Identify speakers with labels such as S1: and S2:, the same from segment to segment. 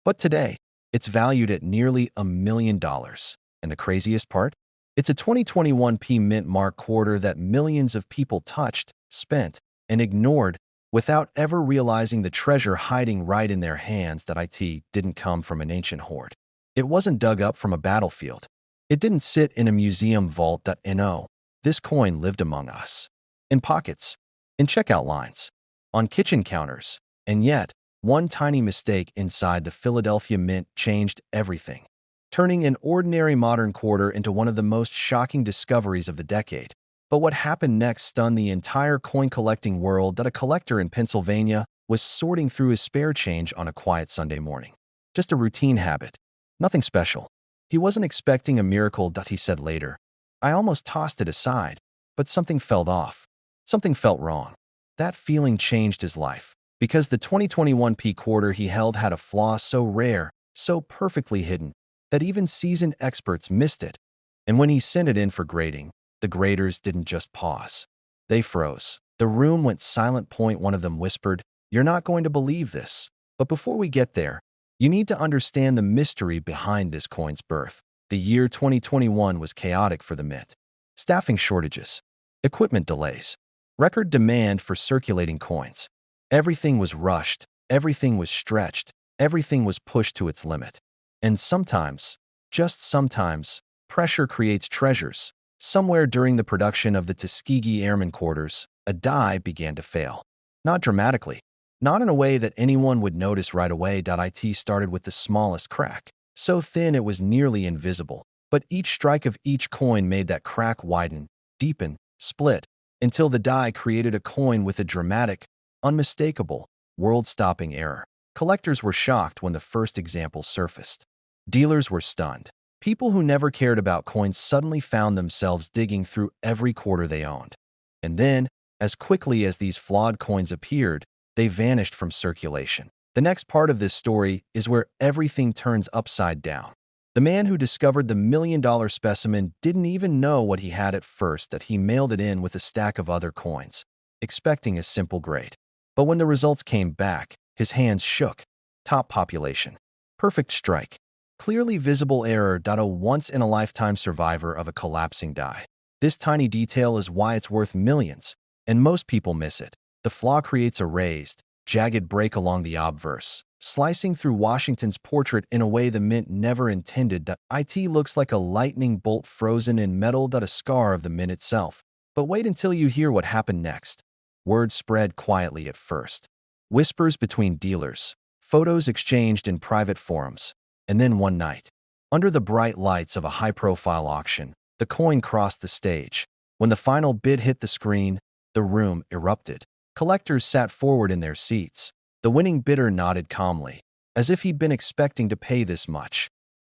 S1: But today, it's valued at nearly $1 million. And the craziest part? It's a 2021 P Mint Mark quarter that millions of people touched, spent, and ignored without ever realizing the treasure hiding right in their hands. That it didn't come from an ancient hoard. It wasn't dug up from a battlefield. It didn't sit in a museum vault. No, this coin lived among us. In pockets, in checkout lines, on kitchen counters, and yet, one tiny mistake inside the Philadelphia Mint changed everything, turning an ordinary modern quarter into one of the most shocking discoveries of the decade. But what happened next stunned the entire coin-collecting world. That a collector in Pennsylvania was sorting through his spare change on a quiet Sunday morning. Just a routine habit. Nothing special. He wasn't expecting a miracle. He said later, "I almost tossed it aside, but something felt off. Something felt wrong." That feeling changed his life, because the 2021 P quarter he held had a flaw so rare, so perfectly hidden, that even seasoned experts missed it. And when he sent it in for grading, the graders didn't just pause. They froze. The room went silent. One of them whispered, "You're not going to believe this." But before we get there, you need to understand the mystery behind this coin's birth. The year 2021 was chaotic for the Mint. Staffing shortages, equipment delays, record demand for circulating coins. Everything was rushed, everything was stretched, everything was pushed to its limit. And sometimes, just sometimes, pressure creates treasures. Somewhere during the production of the Tuskegee Airmen quarters, a die began to fail. Not dramatically, not in a way that anyone would notice right away. It started with the smallest crack, so thin it was nearly invisible. But each strike of each coin made that crack widen, deepen, split, until the die created a coin with a dramatic, unmistakable, world-stopping error. Collectors were shocked when the first example surfaced. Dealers were stunned. People who never cared about coins suddenly found themselves digging through every quarter they owned. And then, as quickly as these flawed coins appeared, they vanished from circulation. The next part of this story is where everything turns upside down. The man who discovered the $1 million specimen didn't even know what he had at first. That he mailed it in with a stack of other coins, expecting a simple grade. But when the results came back, his hands shook. Top population. Perfect strike. Clearly visible error. A once-in-a-lifetime survivor of a collapsing die. This tiny detail is why it's worth millions, and most people miss it. The flaw creates a raised, jagged break along the obverse, slicing through Washington's portrait in a way the Mint never intended. It looks like a lightning bolt frozen in metal. A scar of the Mint itself. But wait until you hear what happened next. Word spread quietly at first. Whispers between dealers, photos exchanged in private forums. And then one night, under the bright lights of a high-profile auction, the coin crossed the stage. When the final bid hit the screen, the room erupted. Collectors sat forward in their seats. The winning bidder nodded calmly, as if he'd been expecting to pay this much.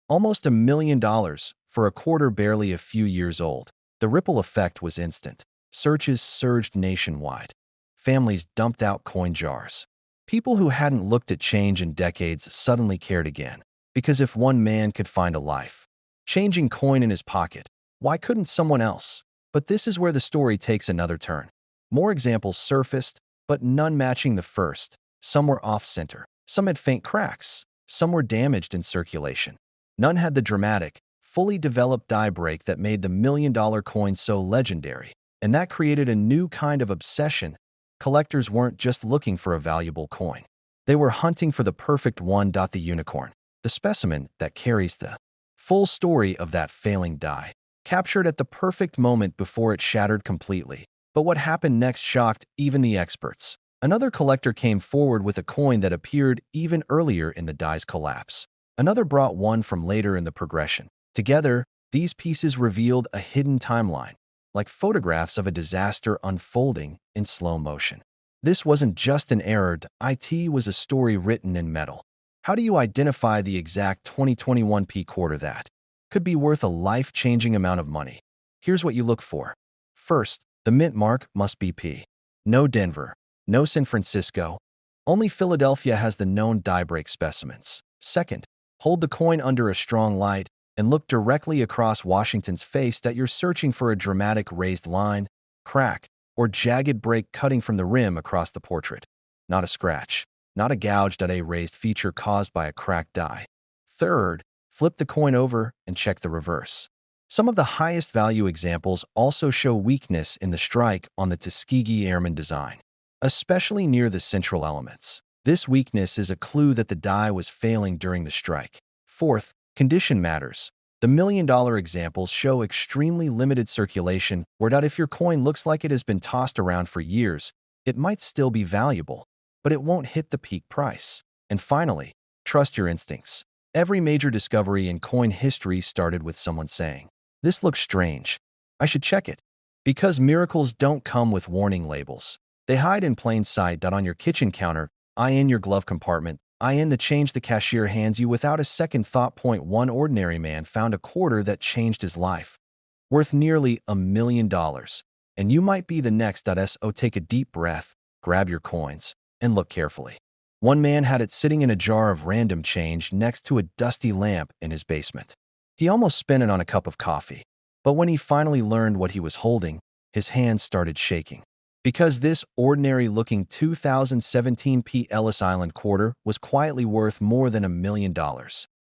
S1: Almost $1 million for a quarter barely a few years old. The ripple effect was instant. Searches surged nationwide. Families dumped out coin jars. People who hadn't looked at change in decades suddenly cared again. Because if one man could find a life-changing coin in his pocket, why couldn't someone else? But this is where the story takes another turn. More examples surfaced, but none matching the first. Some were off-center. Some had faint cracks. Some were damaged in circulation. None had the dramatic, fully developed die break that made the $1 million coin so legendary. And that created a new kind of obsession. Collectors weren't just looking for a valuable coin. They were hunting for the perfect one. The unicorn. The specimen that carries the full story of that failing die, captured at the perfect moment before it shattered completely. But what happened next shocked even the experts. Another collector came forward with a coin that appeared even earlier in the die's collapse. Another brought one from later in the progression. Together, these pieces revealed a hidden timeline, like photographs of a disaster unfolding in slow motion. This wasn't just an error. It was a story written in metal. How do you identify the exact 2021 P quarter that could be worth a life-changing amount of money? Here's what you look for. First, the Mint mark must be P. No Denver, no San Francisco. Only Philadelphia has the known die break specimens. Second, hold the coin under a strong light and look directly across Washington's face. You're searching for a dramatic raised line, crack, or jagged break cutting from the rim across the portrait. Not a scratch. not a gouged at a raised feature caused by a cracked die. Third, flip the coin over and check the reverse. Some of the highest value examples also show weakness in the strike on the Tuskegee Airman design, especially near the central elements. This weakness is a clue that the die was failing during the strike. Fourth, condition matters. The million-dollar examples show extremely limited circulation, where if your coin looks like it has been tossed around for years, it might still be valuable, but it won't hit the peak price. And finally, trust your instincts. Every major discovery in coin history started with someone saying, "This looks strange. I should check it." Because miracles don't come with warning labels. They hide in plain sight. On your kitchen counter, in your glove compartment, in the change the cashier hands you without a second thought. One ordinary man found a quarter that changed his life, worth nearly $1 million. And you might be the next. So take a deep breath, grab your coins, and look carefully. One man had it sitting in a jar of random change next to a dusty lamp in his basement. He almost spent it on a cup of coffee. But when he finally learned what he was holding, his hands started shaking. Because this ordinary-looking 2017 Ellis Island quarter was quietly worth more than $1 million.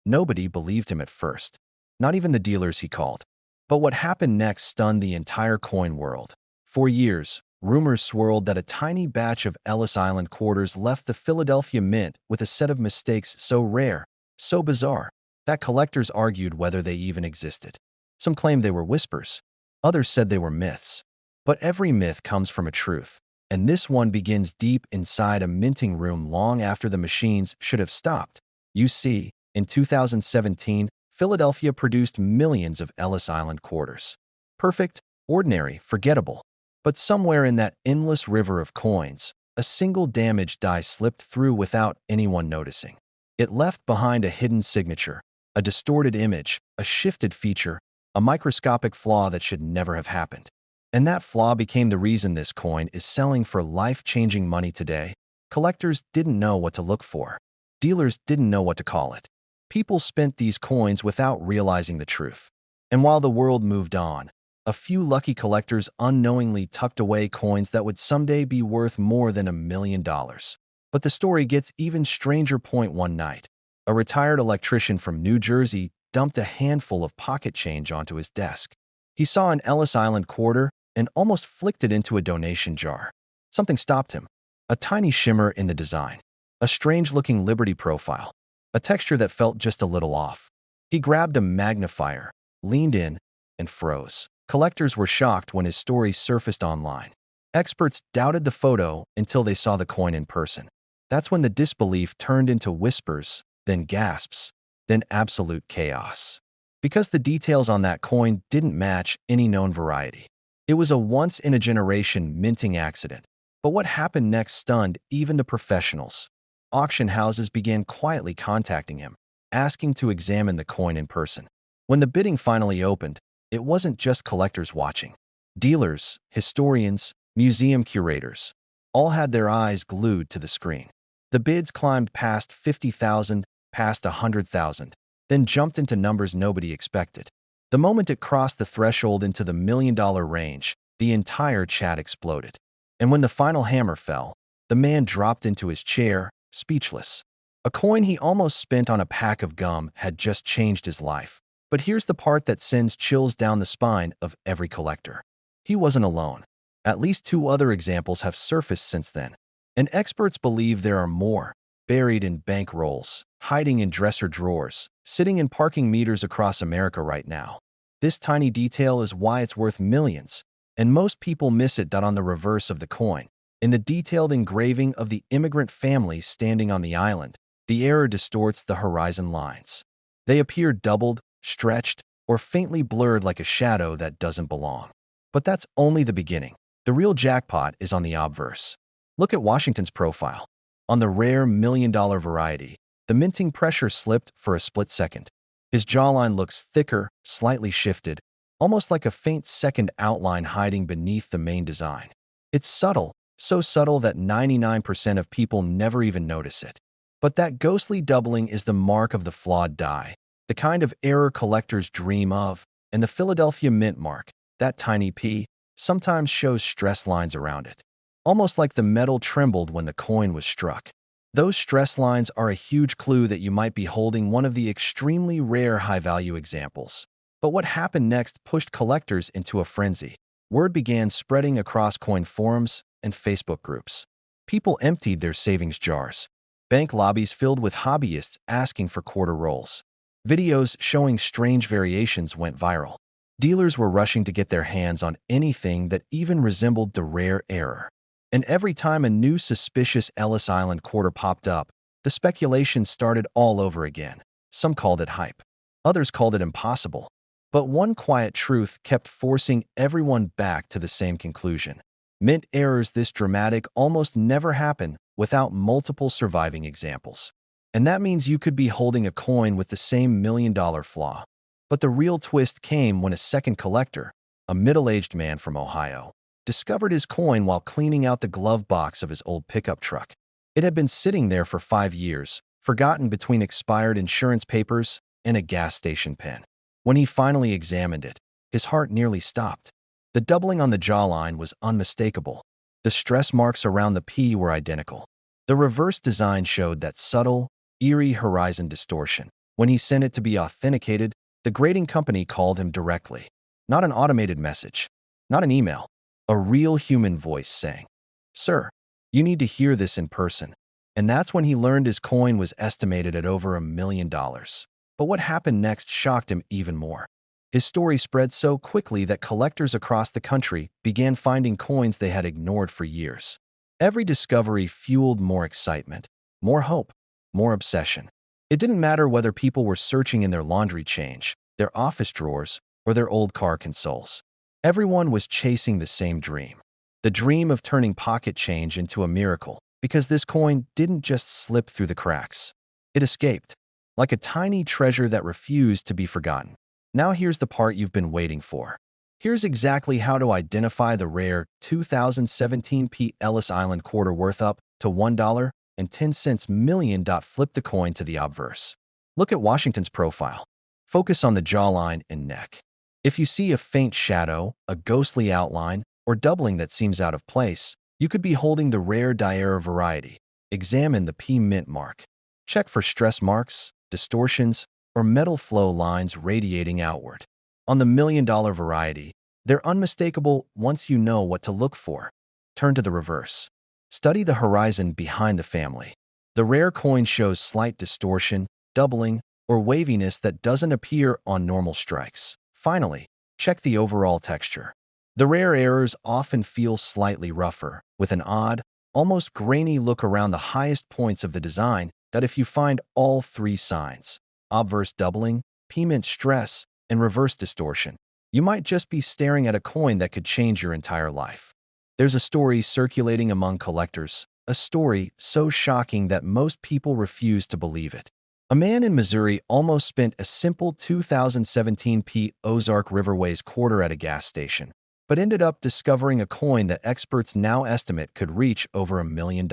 S1: Nobody believed him at first, not even the dealers he called. But what happened next stunned the entire coin world. For years, rumors swirled that a tiny batch of Ellis Island quarters left the Philadelphia Mint with a set of mistakes so rare, so bizarre, that collectors argued whether they even existed. Some claimed they were whispers. Others said they were myths. But every myth comes from a truth, and this one begins deep inside a minting room long after the machines should have stopped. You see, in 2017, Philadelphia produced millions of Ellis Island quarters. Perfect, ordinary, forgettable. But somewhere in that endless river of coins, a single damaged die slipped through without anyone noticing. It left behind a hidden signature, a distorted image, a shifted feature, a microscopic flaw that should never have happened. And that flaw became the reason this coin is selling for life-changing money today. Collectors didn't know what to look for. Dealers didn't know what to call it. People spent these coins without realizing the truth. And while the world moved on, a few lucky collectors unknowingly tucked away coins that would someday be worth more than $1 million. But the story gets even stranger. One night, a retired electrician from New Jersey dumped a handful of pocket change onto his desk. He saw an Ellis Island quarter and almost flicked it into a donation jar. Something stopped him. A tiny shimmer in the design. A strange-looking Liberty profile. A texture that felt just a little off. He grabbed a magnifier, leaned in, and froze. Collectors were shocked when his story surfaced online. Experts doubted the photo until they saw the coin in person. That's when the disbelief turned into whispers, then gasps, then absolute chaos. Because the details on that coin didn't match any known variety. It was a once-in-a-generation minting accident. But what happened next stunned even the professionals. Auction houses began quietly contacting him, asking to examine the coin in person. When the bidding finally opened, it wasn't just collectors watching. Dealers, historians, museum curators, all had their eyes glued to the screen. The bids climbed past 50,000, past 100,000, then jumped into numbers nobody expected. The moment it crossed the threshold into the million-dollar range, the entire chat exploded. And when the final hammer fell, the man dropped into his chair, speechless. A coin he almost spent on a pack of gum had just changed his life. But here's the part that sends chills down the spine of every collector. He wasn't alone. At least 2 other examples have surfaced since then. And experts believe there are more, buried in bank rolls, hiding in dresser drawers, sitting in parking meters across America right now. This tiny detail is why it's worth millions, and most people miss it. On the reverse of the coin, in the detailed engraving of the immigrant family standing on the island, the error distorts the horizon lines. They appear doubled, stretched, or faintly blurred like a shadow that doesn't belong. But that's only the beginning. The real jackpot is on the obverse. Look at Washington's profile. On the rare million-dollar variety, the minting pressure slipped for a split second. His jawline looks thicker, slightly shifted, almost like a faint second outline hiding beneath the main design. It's subtle, so subtle that 99% of people never even notice it. But that ghostly doubling is the mark of the flawed die, the kind of error collectors dream of, and the Philadelphia Mint mark, that tiny P, sometimes shows stress lines around it. Almost like the metal trembled when the coin was struck. Those stress lines are a huge clue that you might be holding one of the extremely rare high-value examples. But what happened next pushed collectors into a frenzy. Word began spreading across coin forums and Facebook groups. People emptied their savings jars. Bank lobbies filled with hobbyists asking for quarter rolls. Videos showing strange variations went viral. Dealers were rushing to get their hands on anything that even resembled the rare error. And every time a new suspicious Ellis Island quarter popped up, the speculation started all over again. Some called it hype. Others called it impossible. But one quiet truth kept forcing everyone back to the same conclusion. Mint errors this dramatic almost never happen without multiple surviving examples. And that means you could be holding a coin with the same million-dollar flaw. But the real twist came when a second collector, a middle-aged man from Ohio, discovered his coin while cleaning out the glove box of his old pickup truck. It had been sitting there for 5 years, forgotten between expired insurance papers and a gas station pen. When he finally examined it, his heart nearly stopped. The doubling on the jawline was unmistakable. The stress marks around the P were identical. The reverse design showed that subtle, eerie horizon distortion. When he sent it to be authenticated, the grading company called him directly. Not an automated message, not an email. A real human voice saying, "Sir, you need to hear this in person." And that's when he learned his coin was estimated at over $1 million. But what happened next shocked him even more. His story spread so quickly that collectors across the country began finding coins they had ignored for years. Every discovery fueled more excitement, more hope, more obsession. It didn't matter whether people were searching in their laundry change, their office drawers, or their old car consoles. Everyone was chasing the same dream. The dream of turning pocket change into a miracle, because this coin didn't just slip through the cracks. It escaped, like a tiny treasure that refused to be forgotten. Now here's the part you've been waiting for. Here's exactly how to identify the rare 2017 P. Ellis Island quarter worth up to $1.10 million. Flip the coin to the obverse. Look at Washington's profile. Focus on the jawline and neck. If you see a faint shadow, a ghostly outline, or doubling that seems out of place, you could be holding the rare die-error variety. Examine the P mint mark. Check for stress marks, distortions, or metal flow lines radiating outward. On the $1 million variety, they're unmistakable once you know what to look for. Turn to the reverse. Study the horizon behind the family. The rare coin shows slight distortion, doubling, or waviness that doesn't appear on normal strikes. Finally, check the overall texture. The rare errors often feel slightly rougher, with an odd, almost grainy look around the highest points of the design. That if you find all three signs, obverse doubling, P-mint stress, and reverse distortion, you might just be staring at a coin that could change your entire life. There's a story circulating among collectors, a story so shocking that most people refuse to believe it. A man in Missouri almost spent a simple 2017 P. Ozark Riverways quarter at a gas station, but ended up discovering a coin that experts now estimate could reach over $1 million.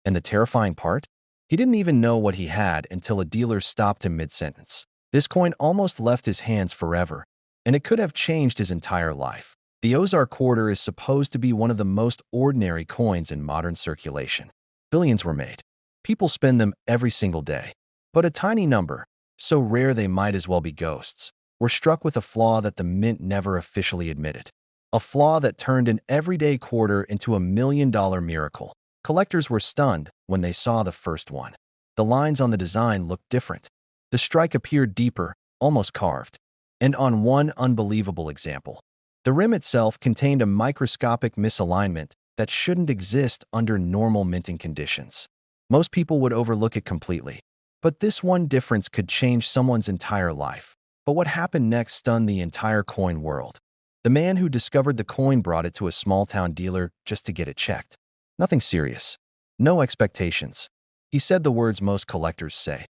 S1: And the terrifying part? He didn't even know what he had until a dealer stopped him mid-sentence. This coin almost left his hands forever, and it could have changed his entire life. The Ozark quarter is supposed to be one of the most ordinary coins in modern circulation. Billions were made. People spend them every single day. But a tiny number, so rare they might as well be ghosts, were struck with a flaw that the mint never officially admitted. A flaw that turned an everyday quarter into $1 million miracle. Collectors were stunned when they saw the first one. The lines on the design looked different. The strike appeared deeper, almost carved. And on one unbelievable example, the rim itself contained a microscopic misalignment that shouldn't exist under normal minting conditions. Most people would overlook it completely. But this one difference could change someone's entire life. But what happened next stunned the entire coin world. The man who discovered the coin brought it to a small-town dealer just to get it checked. Nothing serious. No expectations. He said the words most collectors say.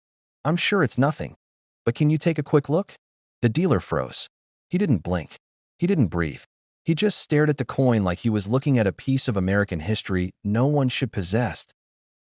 S1: "I'm sure it's nothing. But can you take a quick look?" The dealer froze. He didn't blink. He didn't breathe. He just stared at the coin like he was looking at a piece of American history no one should possess.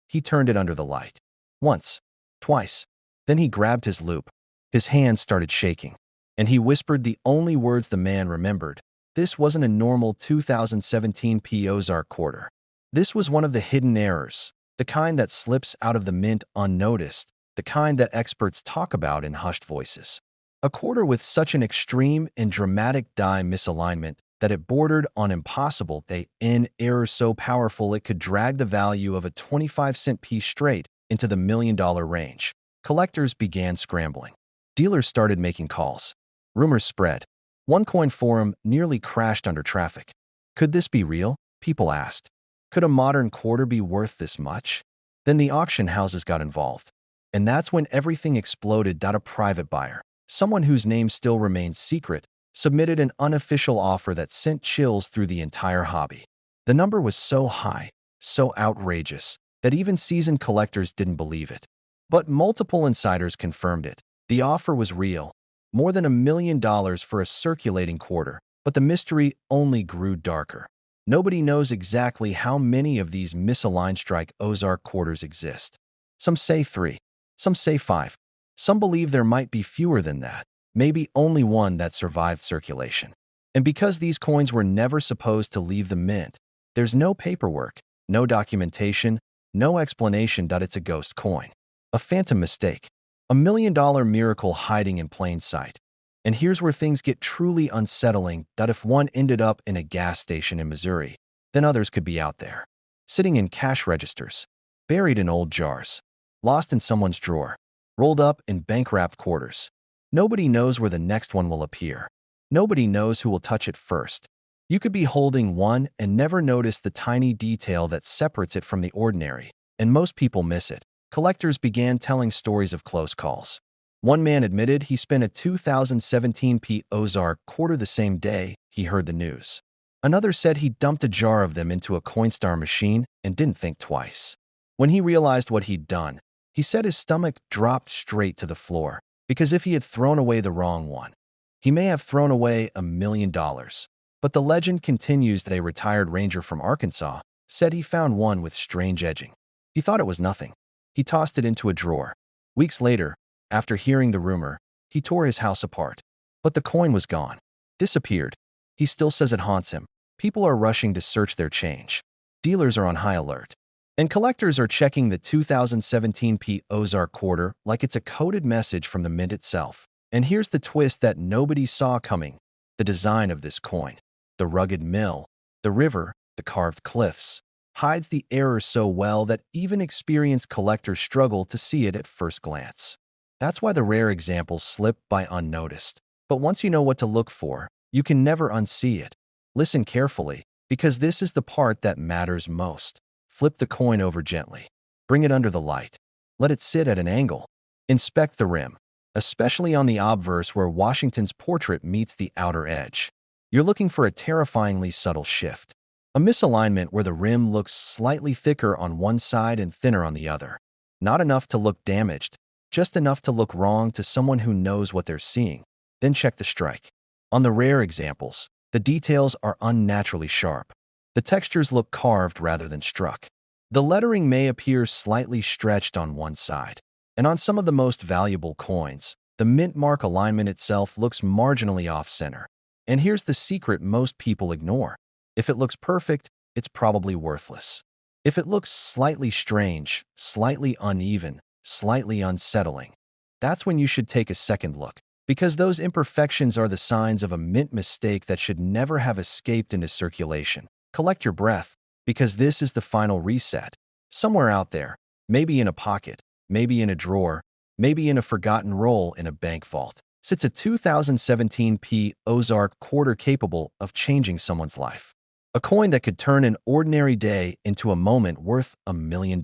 S1: He turned it under the light. Once. Twice. Then he grabbed his loupe. His hands started shaking. And he whispered the only words the man remembered. This wasn't a normal 2017 P. Ozark quarter. This was one of the hidden errors. the kind that slips out of the mint unnoticed, the kind that experts talk about in hushed voices. A quarter with such an extreme and dramatic die misalignment that it bordered on impossible, an error so powerful it could drag the value of a 25-cent piece straight into the million-dollar range. Collectors began scrambling. Dealers started making calls. Rumors spread. One coin forum nearly crashed under traffic. Could this be real? People asked. Could a modern quarter be worth this much? Then the auction houses got involved. And that's when everything exploded. A private buyer, someone whose name still remains secret, submitted an unofficial offer that sent chills through the entire hobby. The number was so high, so outrageous, that even seasoned collectors didn't believe it. But multiple insiders confirmed it. The offer was real, more than $1 million for a circulating quarter, but the mystery only grew darker. Nobody knows exactly how many of these misaligned strike Ozark quarters exist. Some say 3, some say 5. Some believe there might be fewer than that, maybe only one that survived circulation. And because these coins were never supposed to leave the mint, there's no paperwork, no documentation, no explanation that it's a ghost coin. A phantom mistake. A $1 million miracle hiding in plain sight. And here's where things get truly unsettling, that if one ended up in a gas station in Missouri, then others could be out there, sitting in cash registers, buried in old jars, lost in someone's drawer, rolled up in bank-wrapped quarters. Nobody knows where the next one will appear. Nobody knows who will touch it first. You could be holding one and never notice the tiny detail that separates it from the ordinary, and most people miss it. Collectors began telling stories of close calls. One man admitted he spent a 2017 Ozark quarter the same day he heard the news. Another said he dumped a jar of them into a Coinstar machine and didn't think twice. When he realized what he'd done, he said his stomach dropped straight to the floor, because if he had thrown away the wrong one, he may have thrown away $1 million. But the legend continues that a retired ranger from Arkansas said he found one with strange edging. He thought it was nothing. He tossed it into a drawer. Weeks later, after hearing the rumor, he tore his house apart. But the coin was gone. Disappeared. He still says it haunts him. People are rushing to search their change. Dealers are on high alert. And collectors are checking the 2017 Ozark quarter like it's a coded message from the mint itself. And here's the twist that nobody saw coming. The design of this coin. The rugged mill, the river, the carved cliffs, hides the error so well that even experienced collectors struggle to see it at first glance. That's why the rare examples slip by unnoticed. But once you know what to look for, you can never unsee it. Listen carefully, because this is the part that matters most. Flip the coin over gently. Bring it under the light. Let it sit at an angle. Inspect the rim, especially on the obverse where Washington's portrait meets the outer edge. You're looking for a terrifyingly subtle shift. A misalignment where the rim looks slightly thicker on one side and thinner on the other. Not enough to look damaged, just enough to look wrong to someone who knows what they're seeing. Then check the strike. On the rare examples, the details are unnaturally sharp. The textures look carved rather than struck. The lettering may appear slightly stretched on one side. And on some of the most valuable coins, the mint mark alignment itself looks marginally off-center. And here's the secret most people ignore. If it looks perfect, it's probably worthless. If it looks slightly strange, slightly uneven, slightly unsettling, that's when you should take a second look, because those imperfections are the signs of a mint mistake that should never have escaped into circulation. Collect your breath, because this is the final reset. Somewhere out there, maybe in a pocket, maybe in a drawer, maybe in a forgotten roll in a bank vault, sits a 2017 Ozark quarter capable of changing someone's life. A coin that could turn an ordinary day into a moment worth $1 million.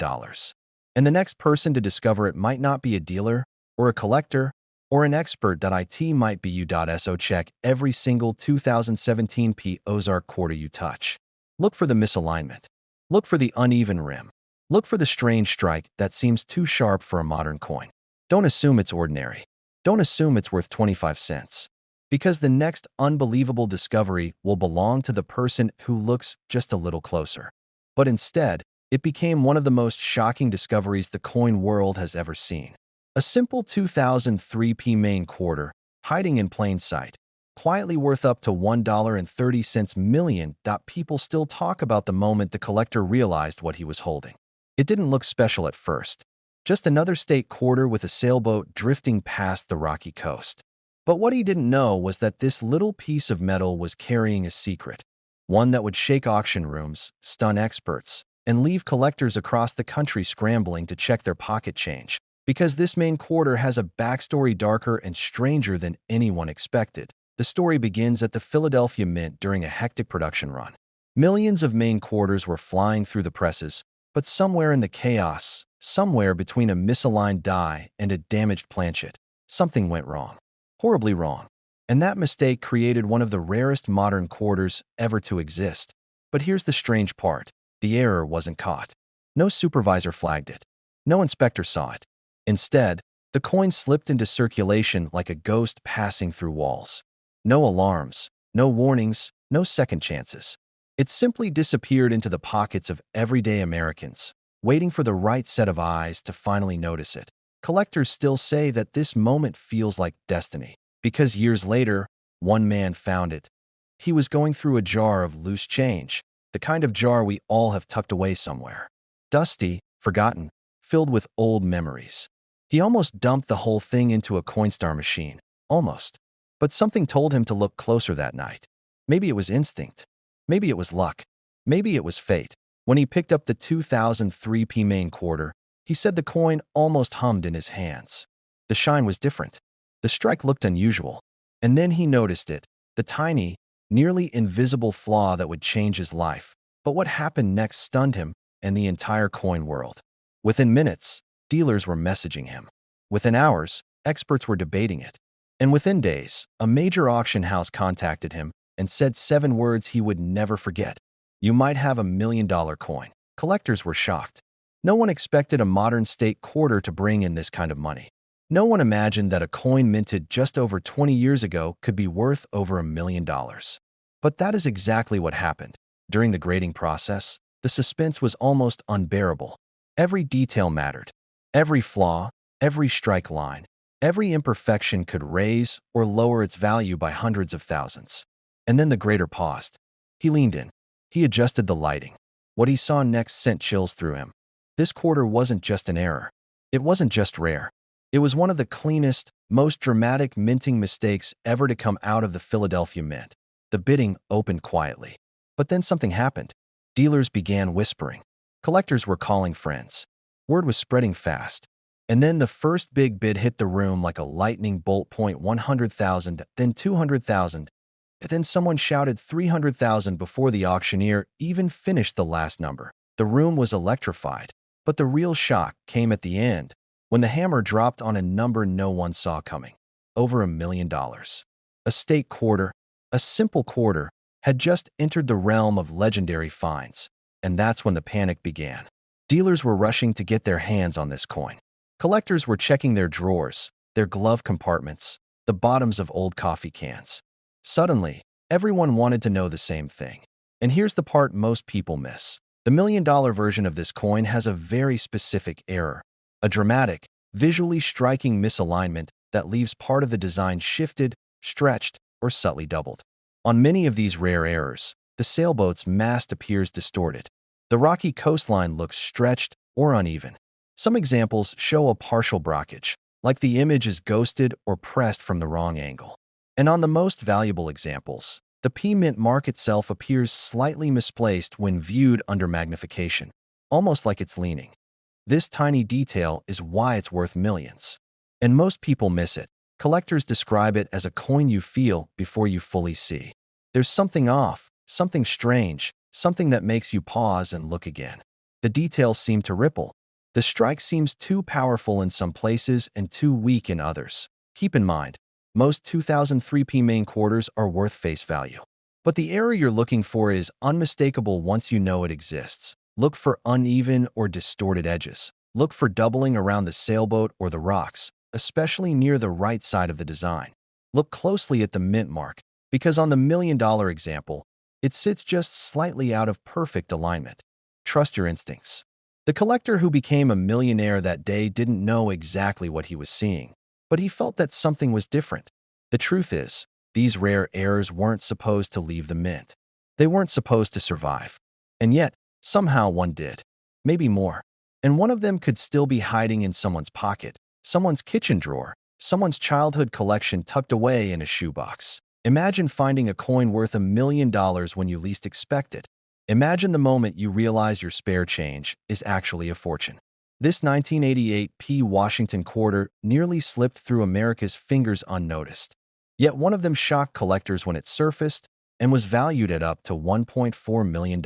S1: And the next person to discover it might not be a dealer, or a collector, or an expert. It might be you. So check every single 2017 Ozark quarter you touch. Look for the misalignment. Look for the uneven rim. Look for the strange strike that seems too sharp for a modern coin. Don't assume it's ordinary. Don't assume it's worth 25 cents. Because the next unbelievable discovery will belong to the person who looks just a little closer. But instead, it became one of the most shocking discoveries the coin world has ever seen. A simple 2003 Main quarter, hiding in plain sight, quietly worth up to $1.30 million. People still talk about the moment the collector realized what he was holding. It didn't look special at first. Just another state quarter with a sailboat drifting past the rocky coast. But what he didn't know was that this little piece of metal was carrying a secret, one that would shake auction rooms, stun experts, and leave collectors across the country scrambling to check their pocket change. Because this main quarter has a backstory darker and stranger than anyone expected. The story begins at the Philadelphia Mint during a hectic production run. Millions of main quarters were flying through the presses, but somewhere in the chaos, somewhere between a misaligned die and a damaged planchet, something went wrong. Horribly wrong. And that mistake created one of the rarest modern quarters ever to exist. But here's the strange part. The error wasn't caught. No supervisor flagged it. No inspector saw it. Instead, the coin slipped into circulation like a ghost passing through walls. No alarms, no warnings, no second chances. It simply disappeared into the pockets of everyday Americans, waiting for the right set of eyes to finally notice it. Collectors still say that this moment feels like destiny, because years later, one man found it. He was going through a jar of loose change, the kind of jar we all have tucked away somewhere. Dusty, forgotten, filled with old memories. He almost dumped the whole thing into a Coinstar machine. Almost. But something told him to look closer that night. Maybe it was instinct. Maybe it was luck. Maybe it was fate. When he picked up the 2003 P main quarter, he said the coin almost hummed in his hands. The shine was different. The strike looked unusual. And then he noticed it, the tiny, nearly invisible flaw that would change his life. But what happened next stunned him and the entire coin world. Within minutes, dealers were messaging him. Within hours, experts were debating it. And within days, a major auction house contacted him and said 7 words he would never forget. You might have $1 million coin. Collectors were shocked. No one expected a modern state quarter to bring in this kind of money. No one imagined that a coin minted just over 20 years ago could be worth over $1 million. But that is exactly what happened. During the grading process, the suspense was almost unbearable. Every detail mattered. Every flaw, every strike line, every imperfection could raise or lower its value by hundreds of thousands. And then the grader paused. He leaned in. He adjusted the lighting. What he saw next sent chills through him. This quarter wasn't just an error. It wasn't just rare. It was one of the cleanest, most dramatic minting mistakes ever to come out of the Philadelphia Mint. The bidding opened quietly. But then something happened. Dealers began whispering. Collectors were calling friends. Word was spreading fast. And then the first big bid hit the room like a lightning bolt. 100,000, then 200,000. Then someone shouted 300,000 before the auctioneer even finished the last number. The room was electrified. But the real shock came at the end, when the hammer dropped on a number no one saw coming. Over $1 million. A state quarter, a simple quarter, had just entered the realm of legendary finds. And that's when the panic began. Dealers were rushing to get their hands on this coin. Collectors were checking their drawers, their glove compartments, the bottoms of old coffee cans. Suddenly, everyone wanted to know the same thing. And here's the part most people miss. The $1 million version of this coin has a very specific error. A dramatic, visually striking misalignment that leaves part of the design shifted, stretched, or subtly doubled. On many of these rare errors, the sailboat's mast appears distorted. The rocky coastline looks stretched or uneven. Some examples show a partial blockage, like the image is ghosted or pressed from the wrong angle. And on the most valuable examples, the P-Mint mark itself appears slightly misplaced when viewed under magnification, almost like it's leaning. This tiny detail is why it's worth millions. And most people miss it. Collectors describe it as a coin you feel before you fully see. There's something off, something strange, something that makes you pause and look again. The details seem to ripple. The strike seems too powerful in some places and too weak in others. Keep in mind, most 2003 P main quarters are worth face value. But the error you're looking for is unmistakable once you know it exists. Look for uneven or distorted edges. Look for doubling around the sailboat or the rocks, especially near the right side of the design. Look closely at the mint mark, because on the $1 million example, it sits just slightly out of perfect alignment. Trust your instincts. The collector who became a millionaire that day didn't know exactly what he was seeing, but he felt that something was different. The truth is, these rare errors weren't supposed to leave the mint. They weren't supposed to survive. And yet, somehow one did. Maybe more. And one of them could still be hiding in someone's pocket, someone's kitchen drawer, someone's childhood collection tucked away in a shoebox. Imagine finding a coin worth $1 million when you least expect it. Imagine the moment you realize your spare change is actually a fortune. This 1988 Washington quarter nearly slipped through America's fingers unnoticed. Yet one of them shocked collectors when it surfaced and was valued at up to $1.4 million.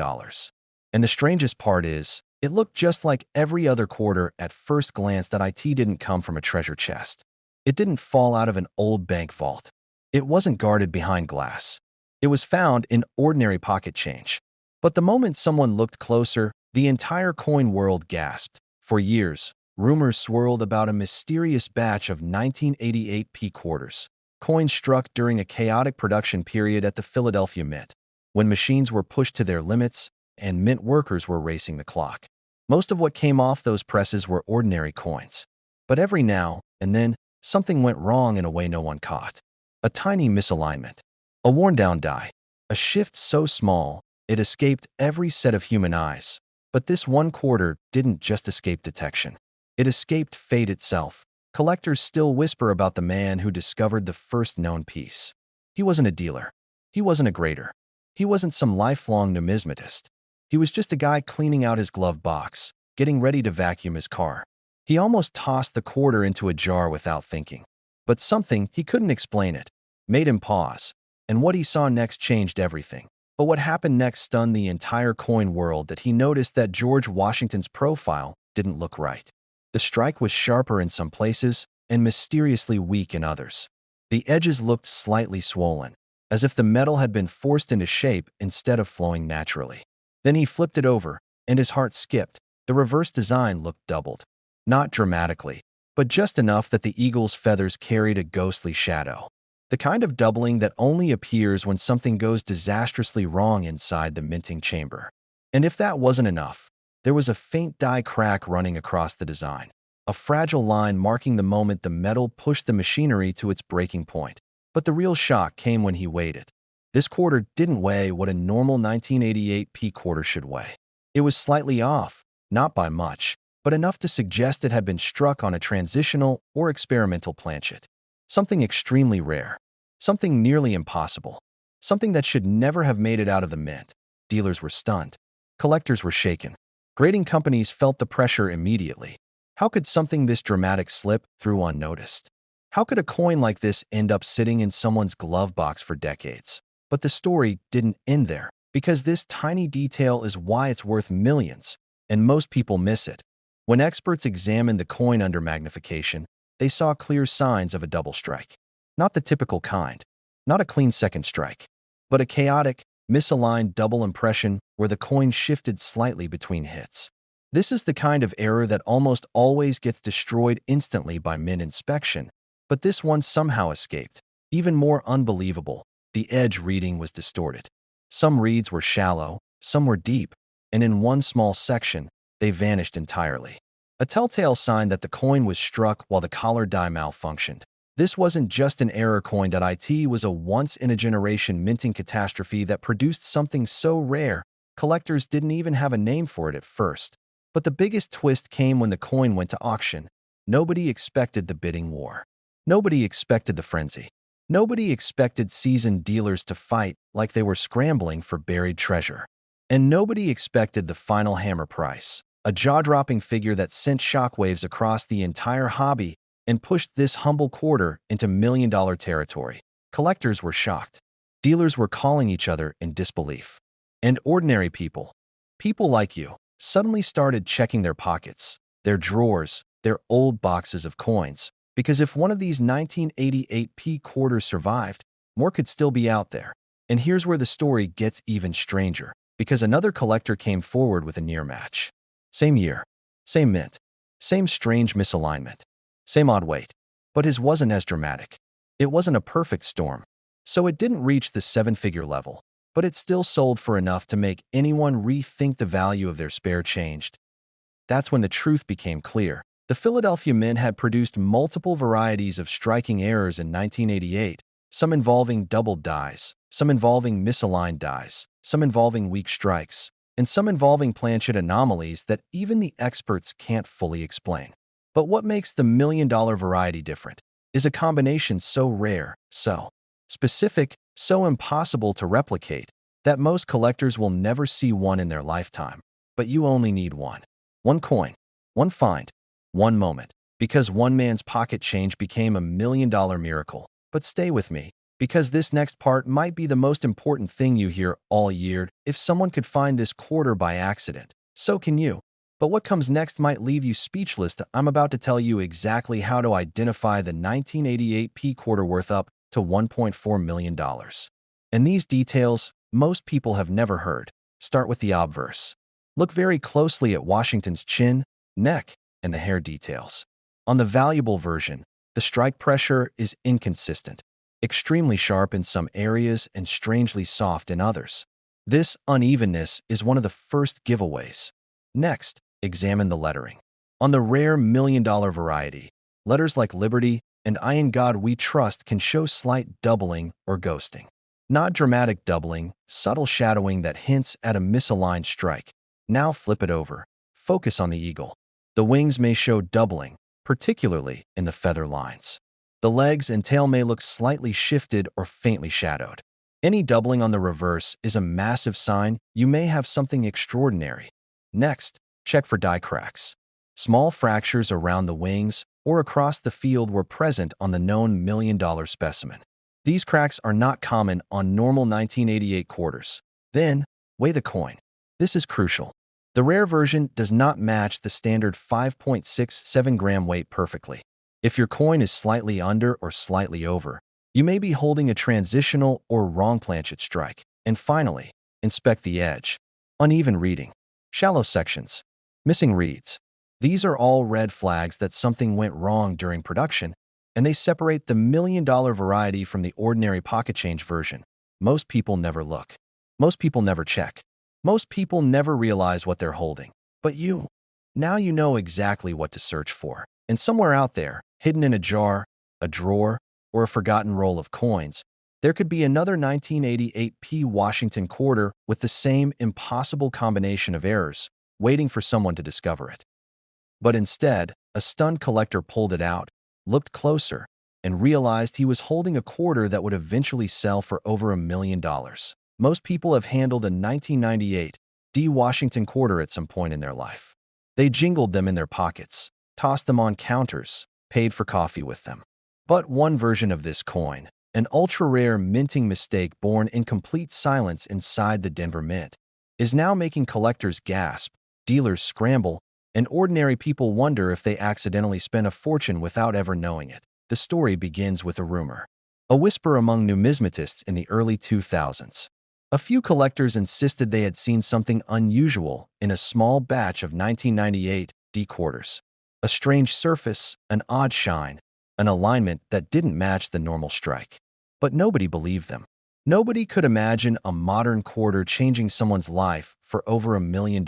S1: And the strangest part is, it looked just like every other quarter at first glance. That IT didn't come from a treasure chest. It didn't fall out of an old bank vault. It wasn't guarded behind glass. It was found in ordinary pocket change. But the moment someone looked closer, the entire coin world gasped. For years, rumors swirled about a mysterious batch of 1988 quarters, coins struck during a chaotic production period at the Philadelphia Mint, when machines were pushed to their limits and mint workers were racing the clock. Most of what came off those presses were ordinary coins. But every now and then, something went wrong in a way no one caught. A tiny misalignment, a worn-down die, a shift so small it escaped every set of human eyes. But this one quarter didn't just escape detection. It escaped fate itself. Collectors still whisper about the man who discovered the first known piece. He wasn't a dealer. He wasn't a grader. He wasn't some lifelong numismatist. He was just a guy cleaning out his glove box, getting ready to vacuum his car. He almost tossed the quarter into a jar without thinking. But something, he couldn't explain it, made him pause. And what he saw next changed everything. But what happened next stunned the entire coin world. That he noticed that George Washington's profile didn't look right. The strike was sharper in some places and mysteriously weak in others. The edges looked slightly swollen, as if the metal had been forced into shape instead of flowing naturally. Then he flipped it over, and his heart skipped. The reverse design looked doubled. Not dramatically, but just enough that the eagle's feathers carried a ghostly shadow. The kind of doubling that only appears when something goes disastrously wrong inside the minting chamber. And if that wasn't enough, there was a faint die crack running across the design, a fragile line marking the moment the metal pushed the machinery to its breaking point. But the real shock came when he weighed it. This quarter didn't weigh what a normal 1988 quarter should weigh. It was slightly off, not by much, but enough to suggest it had been struck on a transitional or experimental planchet. Something extremely rare. Something nearly impossible. Something that should never have made it out of the mint. Dealers were stunned. Collectors were shaken. Grading companies felt the pressure immediately. How could something this dramatic slip through unnoticed? How could a coin like this end up sitting in someone's glove box for decades? But the story didn't end there, because this tiny detail is why it's worth millions, and most people miss it. When experts examined the coin under magnification, they saw clear signs of a double strike. Not the typical kind, not a clean second strike, but a chaotic, misaligned double impression where the coin shifted slightly between hits. This is the kind of error that almost always gets destroyed instantly by mint inspection, but this one somehow escaped. Even more unbelievable, the edge reading was distorted. Some reads were shallow, some were deep, and in one small section, they vanished entirely. A telltale sign that the coin was struck while the collar die malfunctioned. This wasn't just an error coin. It was a once-in-a-generation minting catastrophe that produced something so rare, collectors didn't even have a name for it at first. But the biggest twist came when the coin went to auction. Nobody expected the bidding war. Nobody expected the frenzy. Nobody expected seasoned dealers to fight like they were scrambling for buried treasure. And nobody expected the final hammer price, a jaw-dropping figure that sent shockwaves across the entire hobby and pushed this humble quarter into million-dollar territory. Collectors were shocked. Dealers were calling each other in disbelief. And ordinary people, people like you, suddenly started checking their pockets, their drawers, their old boxes of coins, because if one of these 1988 quarters survived, more could still be out there. And here's where the story gets even stranger, because another collector came forward with a near match. Same year, same mint, same strange misalignment. Same odd weight, but his wasn't as dramatic. It wasn't a perfect storm, so it didn't reach the seven-figure level, but it still sold for enough to make anyone rethink the value of their spare change. That's when the truth became clear. The Philadelphia Mint had produced multiple varieties of striking errors in 1988, some involving doubled dies, some involving misaligned dies, some involving weak strikes. and some involving planchet anomalies that even the experts can't fully explain. But what makes the million-dollar variety different is a combination so rare, so specific, so impossible to replicate, that most collectors will never see one in their lifetime. But you only need one. One coin, one find, one moment. Because one man's pocket change became a million-dollar miracle. But stay with me, because this next part might be the most important thing you hear all year. If someone could find this quarter by accident, so can you. But what comes next might leave you speechless. I'm about to tell you exactly how to identify the 1988 P quarter worth up to $1.4 million. And these details, most people have never heard. Start with the obverse. Look very closely at Washington's chin, neck, and the hair details. On the valuable version, the strike pressure is inconsistent, extremely sharp in some areas and strangely soft in others. This unevenness is one of the first giveaways. Next, examine the lettering. On the rare million-dollar variety, letters like Liberty and I in God We Trust can show slight doubling or ghosting. Not dramatic doubling, subtle shadowing that hints at a misaligned strike. Now flip it over. Focus on the eagle. The wings may show doubling, particularly in the feather lines. The legs and tail may look slightly shifted or faintly shadowed. Any doubling on the reverse is a massive sign you may have something extraordinary. Next, check for die cracks. Small fractures around the wings or across the field were present on the known million-dollar specimen. These cracks are not common on normal 1988 quarters. Then, weigh the coin. This is crucial. The rare version does not match the standard 5.67-gram weight perfectly. If your coin is slightly under or slightly over, you may be holding a transitional or wrong planchet strike. And finally, inspect the edge. Uneven reading. Shallow sections. Missing reads. These are all red flags that something went wrong during production, and they separate the million-dollar variety from the ordinary pocket change version. Most people never look. Most people never check. Most people never realize what they're holding. But you. Now you know exactly what to search for. And somewhere out there, hidden in a jar, a drawer, or a forgotten roll of coins, there could be another 1988 P Washington quarter with the same impossible combination of errors, waiting for someone to discover it. But instead, a stunned collector pulled it out, looked closer, and realized he was holding a quarter that would eventually sell for over $1 million. Most people have handled a 1998 D Washington quarter at some point in their life. They jingled them in their pockets, tossed them on counters, paid for coffee with them. But one version of this coin, an ultra-rare minting mistake born in complete silence inside the Denver Mint, is now making collectors gasp, dealers scramble, and ordinary people wonder if they accidentally spent a fortune without ever knowing it. The story begins with a rumor. A whisper among numismatists in the early 2000s. A few collectors insisted they had seen something unusual in a small batch of 1998 D quarters. A strange surface, an odd shine, an alignment that didn't match the normal strike. But nobody believed them. Nobody could imagine a modern quarter changing someone's life for over $1 million.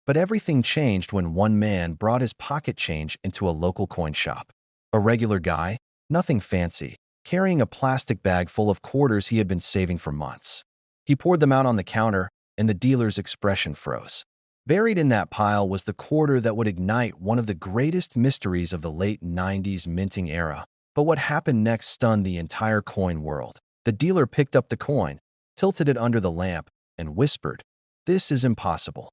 S1: But everything changed when one man brought his pocket change into a local coin shop. A regular guy, nothing fancy, carrying a plastic bag full of quarters he had been saving for months. He poured them out on the counter, and the dealer's expression froze. Buried in that pile was the quarter that would ignite one of the greatest mysteries of the late 90s minting era. But what happened next stunned the entire coin world. The dealer picked up the coin, tilted it under the lamp, and whispered, "This is impossible."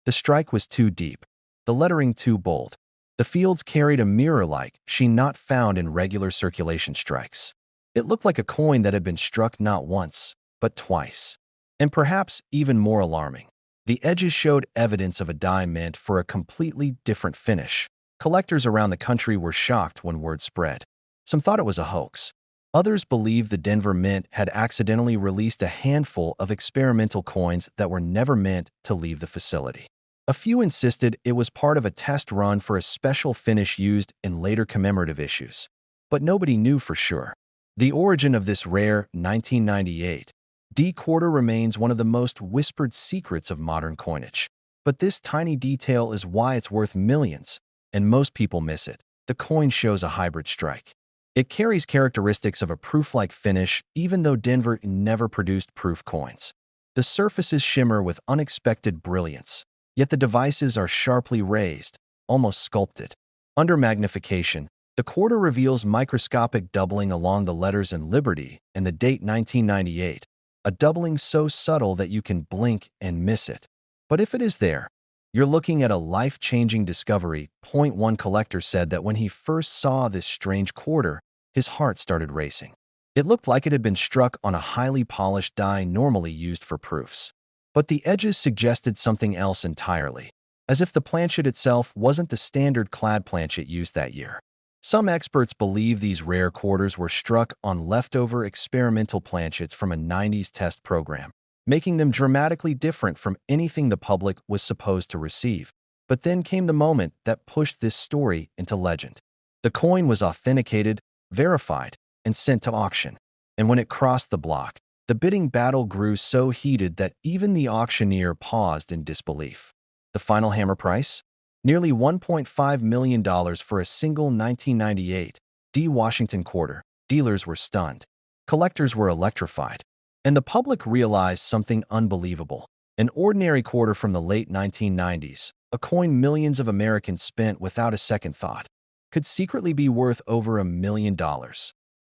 S1: The strike was too deep, the lettering too bold. The fields carried a mirror-like sheen not found in regular circulation strikes. It looked like a coin that had been struck not once, but twice. And perhaps even more alarming, the edges showed evidence of a die mint for a completely different finish. Collectors around the country were shocked when word spread. Some thought it was a hoax. Others believed the Denver Mint had accidentally released a handful of experimental coins that were never meant to leave the facility. A few insisted it was part of a test run for a special finish used in later commemorative issues. But nobody knew for sure. The origin of this rare 1998 D quarter remains one of the most whispered secrets of modern coinage. But this tiny detail is why it's worth millions, and most people miss it. The coin shows a hybrid strike. It carries characteristics of a proof-like finish, even though Denver never produced proof coins. The The surfaces shimmer with unexpected brilliance, yet the devices are sharply raised, almost sculpted. Under magnification, the quarter reveals microscopic doubling along the letters in Liberty and the date 1998, a doubling so subtle that you can blink and miss it. But if it is there, you're looking at a life-changing discovery. Point one collector said that when he first saw this strange quarter, his heart started racing. It looked like it had been struck on a highly polished die normally used for proofs. But the edges suggested something else entirely, as if the planchet itself wasn't the standard clad planchet used that year. Some experts believe these rare quarters were struck on leftover experimental planchets from a 90s test program, making them dramatically different from anything the public was supposed to receive. But then came the moment that pushed this story into legend. The coin was authenticated, verified, and sent to auction. And when it crossed the block, the bidding battle grew so heated that even the auctioneer paused in disbelief. The final hammer price? Nearly $1.5 million for a single 1998 D Washington quarter. Dealers were stunned. Collectors were electrified. And the public realized something unbelievable. An ordinary quarter from the late 1990s, a coin millions of Americans spent without a second thought, could secretly be worth over $1 million.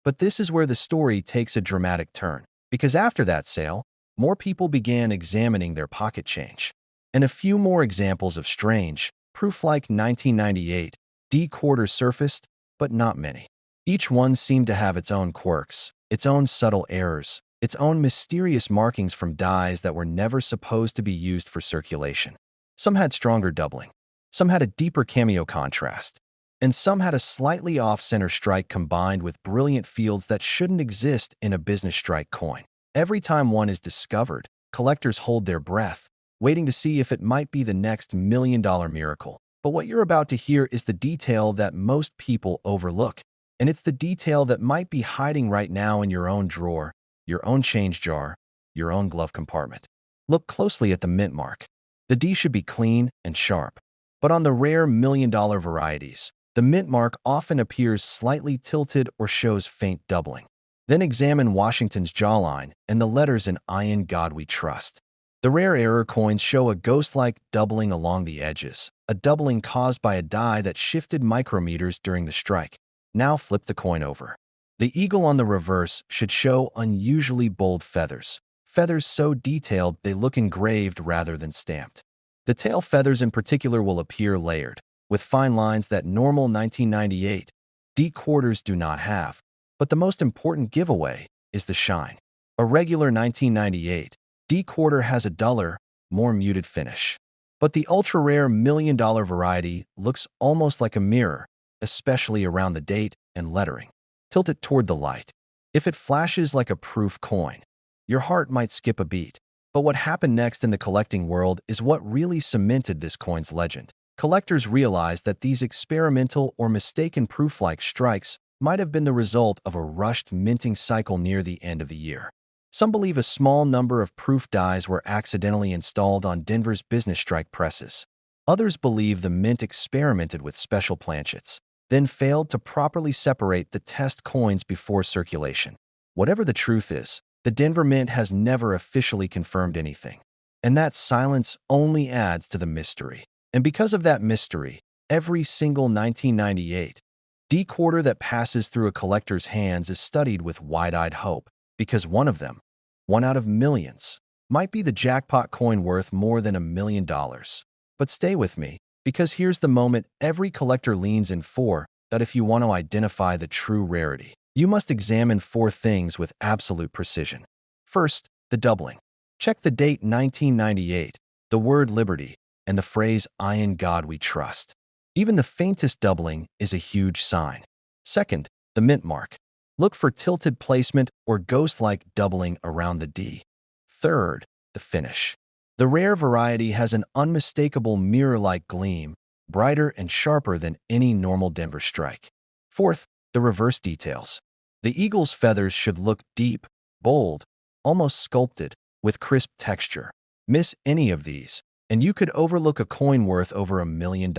S1: But this is where the story takes a dramatic turn, because after that sale, more people began examining their pocket change. And a few more examples of strange, proof-like 1998 D quarters surfaced, but not many. Each one seemed to have its own quirks, its own subtle errors, its own mysterious markings from dies that were never supposed to be used for circulation. Some had stronger doubling, some had a deeper cameo contrast, and some had a slightly off-center strike combined with brilliant fields that shouldn't exist in a business strike coin. Every time one is discovered, collectors hold their breath, waiting to see if it might be the next million-dollar miracle. But what you're about to hear is the detail that most people overlook, and it's the detail that might be hiding right now in your own drawer, your own change jar, your own glove compartment. Look closely at the mint mark. The D should be clean and sharp, but on the rare million-dollar varieties, the mint mark often appears slightly tilted or shows faint doubling. Then examine Washington's jawline and the letters in "In God We Trust." The rare error coins show a ghost-like doubling along the edges, a doubling caused by a die that shifted micrometers during the strike. Now flip the coin over. The eagle on the reverse should show unusually bold feathers, feathers so detailed they look engraved rather than stamped. The tail feathers in particular will appear layered, with fine lines that normal 1998 D quarters do not have. But the most important giveaway is the shine. A regular 1998 D quarter has a duller, more muted finish. But the ultra-rare million-dollar variety looks almost like a mirror, especially around the date and lettering. Tilt it toward the light. If it flashes like a proof coin, your heart might skip a beat. But what happened next in the collecting world is what really cemented this coin's legend. Collectors realized that these experimental or mistaken proof-like strikes might have been the result of a rushed minting cycle near the end of the year. Some believe a small number of proof dies were accidentally installed on Denver's business strike presses. Others believe the mint experimented with special planchets, then failed to properly separate the test coins before circulation. Whatever the truth is, the Denver Mint has never officially confirmed anything. And that silence only adds to the mystery. And because of that mystery, every single 1998 D quarter that passes through a collector's hands is studied with wide-eyed hope, because one of them, one out of millions, might be the jackpot coin worth more than $1 million. But stay with me, because here's the moment every collector leans in for, that if you want to identify the true rarity, you must examine four things with absolute precision. First, the doubling. Check the date 1998, the word liberty, and the phrase "In God We Trust." Even the faintest doubling is a huge sign. Second, the mint mark. Look for tilted placement or ghost-like doubling around the D. Third, the finish. The rare variety has an unmistakable mirror-like gleam, brighter and sharper than any normal Denver strike. Fourth, the reverse details. The eagle's feathers should look deep, bold, almost sculpted, with crisp texture. Miss any of these, and you could overlook a coin worth over $1 million.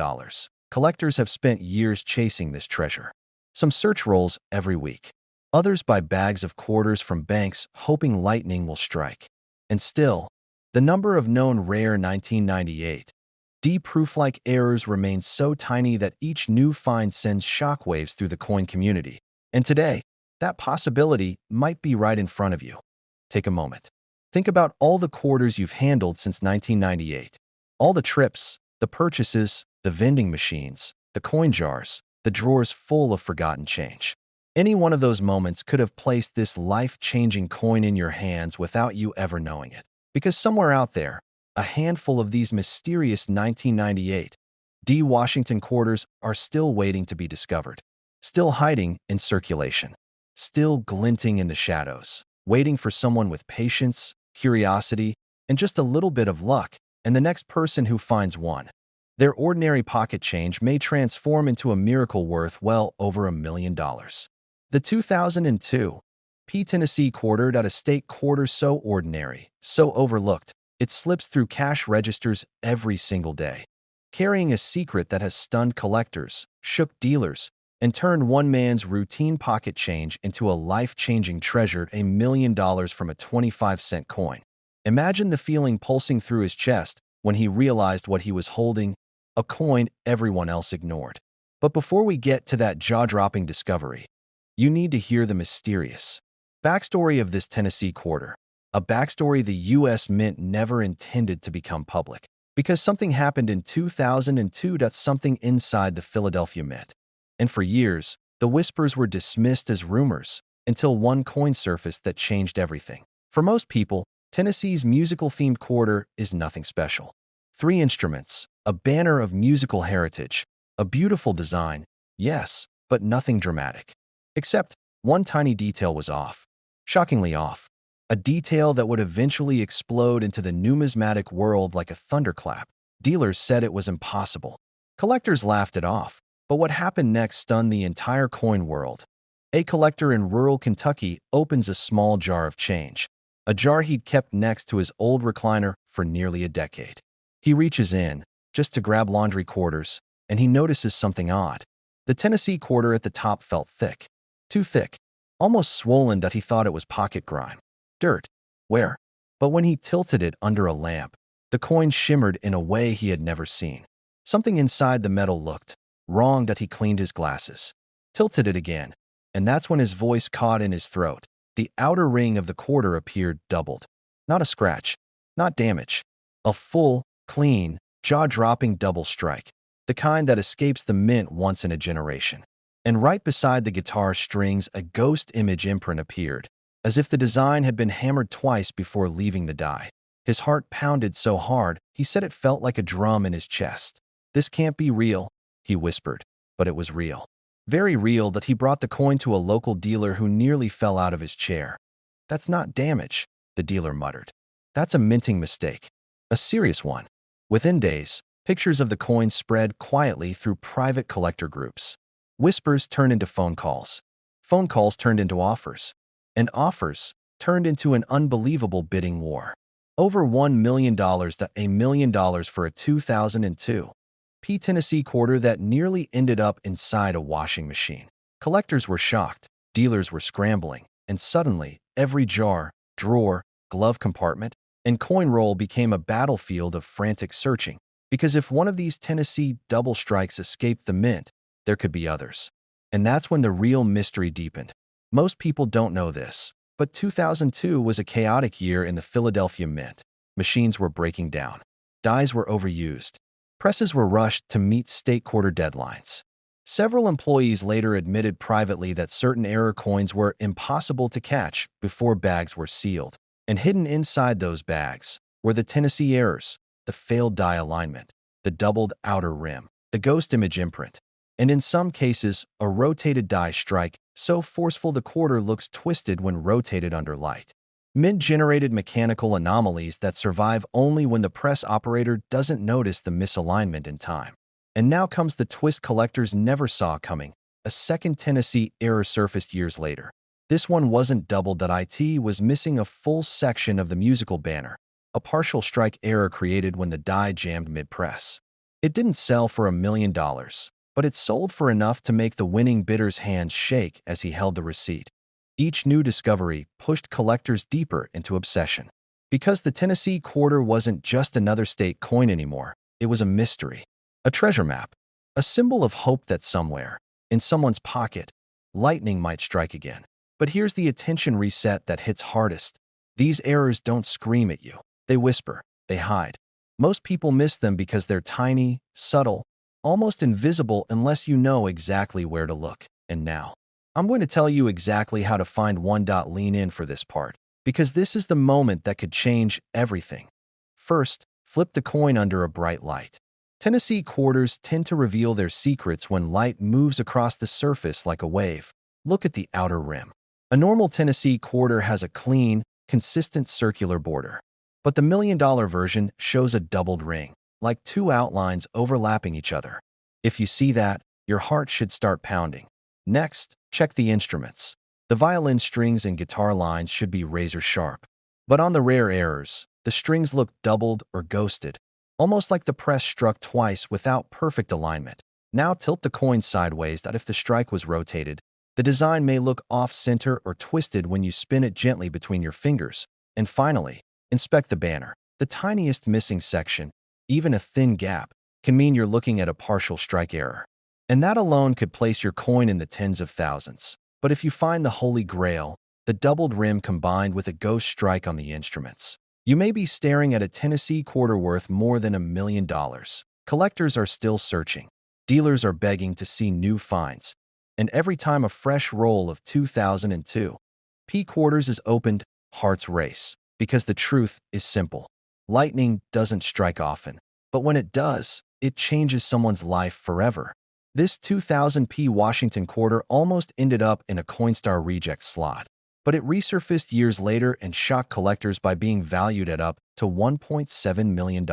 S1: Collectors have spent years chasing this treasure. Some search rolls every week. Others buy bags of quarters from banks hoping lightning will strike. And still, The number of known rare 1998 D proof-like errors remains so tiny that each new find sends shockwaves through the coin community. And today, that possibility might be right in front of you. Take a moment. Think about all the quarters you've handled since 1998. All the trips, the purchases, the vending machines, the coin jars, the drawers full of forgotten change. Any one of those moments could have placed this life-changing coin in your hands without you ever knowing it. Because somewhere out there, a handful of these mysterious 1998 D. Washington quarters are still waiting to be discovered, still hiding in circulation, still glinting in the shadows, waiting for someone with patience, curiosity, and just a little bit of luck, and the next person who finds one. Their ordinary pocket change may transform into a miracle worth well over $1 million. The 2002 P. Tennessee quarter, a state quarter so ordinary, so overlooked, it slips through cash registers every single day, carrying a secret that has stunned collectors, shook dealers, and turned one man's routine pocket change into a life-changing treasure, $1 million from a 25-cent coin. Imagine the feeling pulsing through his chest when he realized what he was holding, a coin everyone else ignored. But before we get to that jaw-dropping discovery, you need to hear the mysterious backstory of this Tennessee quarter, a backstory the U.S. Mint never intended to become public, because something happened in 2002. Something inside the Philadelphia Mint. And for years, the whispers were dismissed as rumors, until one coin surfaced that changed everything. For most people, Tennessee's musical-themed quarter is nothing special. 3 instruments, a banner of musical heritage, a beautiful design, yes, but nothing dramatic. Except one tiny detail was off. Shockingly off. A detail that would eventually explode into the numismatic world like a thunderclap. Dealers said it was impossible. Collectors laughed it off. But what happened next stunned the entire coin world. A collector in rural Kentucky opens a small jar of change, a jar he'd kept next to his old recliner for nearly a decade. He reaches in, just to grab laundry quarters, and he notices something odd. The Tennessee quarter at the top felt thick. Too thick. Almost swollen that he thought it was pocket grime. Dirt. Where? But when he tilted it under a lamp, the coin shimmered in a way he had never seen. Something inside the metal looked wrong that he cleaned his glasses. Tilted it again, and that's when his voice caught in his throat. The outer ring of the quarter appeared doubled. Not a scratch. Not damage. A full, clean, jaw-dropping double strike. The kind that escapes the mint once in a generation. And right beside the guitar strings, a ghost image imprint appeared, as if the design had been hammered twice before leaving the die. His heart pounded so hard, he said it felt like a drum in his chest. "This can't be real," he whispered, but it was real. Very real that he brought the coin to a local dealer who nearly fell out of his chair. "That's not damage," the dealer muttered. "That's a minting mistake. A serious one." Within days, pictures of the coin spread quietly through private collector groups. Whispers turned into phone calls. Phone calls turned into offers. And offers turned into an unbelievable bidding war. Over $1 million to $1 million for a 2002 P. Tennessee quarter that nearly ended up inside a washing machine. Collectors were shocked, dealers were scrambling, and suddenly, every jar, drawer, glove compartment, and coin roll became a battlefield of frantic searching. Because if one of these Tennessee double strikes escaped the mint, there could be others. And that's when the real mystery deepened. Most people don't know this, but 2002 was a chaotic year in the Philadelphia Mint. Machines were breaking down. Dies were overused. Presses were rushed to meet state quarter deadlines. Several employees later admitted privately that certain error coins were impossible to catch before bags were sealed. And hidden inside those bags were the Tennessee errors, the failed die alignment, the doubled outer rim, the ghost image imprint, and in some cases, a rotated die strike so forceful the quarter looks twisted when rotated under light. Mint-generated mechanical anomalies that survive only when the press operator doesn't notice the misalignment in time. And now comes the twist collectors never saw coming. A second Tennessee error surfaced years later. This one wasn't doubled. It was missing a full section of the musical banner, a partial strike error created when the die jammed mid-press. It didn't sell for $1 million, but it sold for enough to make the winning bidder's hands shake as he held the receipt. Each new discovery pushed collectors deeper into obsession. Because the Tennessee quarter wasn't just another state coin anymore, it was a mystery, a treasure map, a symbol of hope that somewhere, in someone's pocket, lightning might strike again. But here's the attention reset that hits hardest. These errors don't scream at you. They whisper, they hide. Most people miss them because they're tiny, subtle, almost invisible unless you know exactly where to look. And now, I'm going to tell you exactly how to find one. Lean in for this part, because this is the moment that could change everything. First, flip the coin under a bright light. Tennessee quarters tend to reveal their secrets when light moves across the surface like a wave. Look at the outer rim. A normal Tennessee quarter has a clean, consistent circular border. But the $1 million version shows a doubled ring, like two outlines overlapping each other. If you see that, your heart should start pounding. Next, check the instruments. The violin strings and guitar lines should be razor sharp. But on the rare errors, the strings look doubled or ghosted, almost like the press struck twice without perfect alignment. Now tilt the coin sideways that if the strike was rotated, the design may look off-center or twisted when you spin it gently between your fingers. And finally, inspect the banner. The tiniest missing section, even a thin gap, can mean you're looking at a partial strike error. And that alone could place your coin in the tens of thousands. But if you find the holy grail, the doubled rim combined with a ghost strike on the instruments, you may be staring at a Tennessee quarter worth more than $1 million. Collectors are still searching. Dealers are begging to see new finds. And every time a fresh roll of 2002 P quarters is opened, hearts race. Because the truth is simple. Lightning doesn't strike often. But when it does, it changes someone's life forever. This 2000 P Washington quarter almost ended up in a Coinstar reject slot. But it resurfaced years later and shocked collectors by being valued at up to $1.7 million.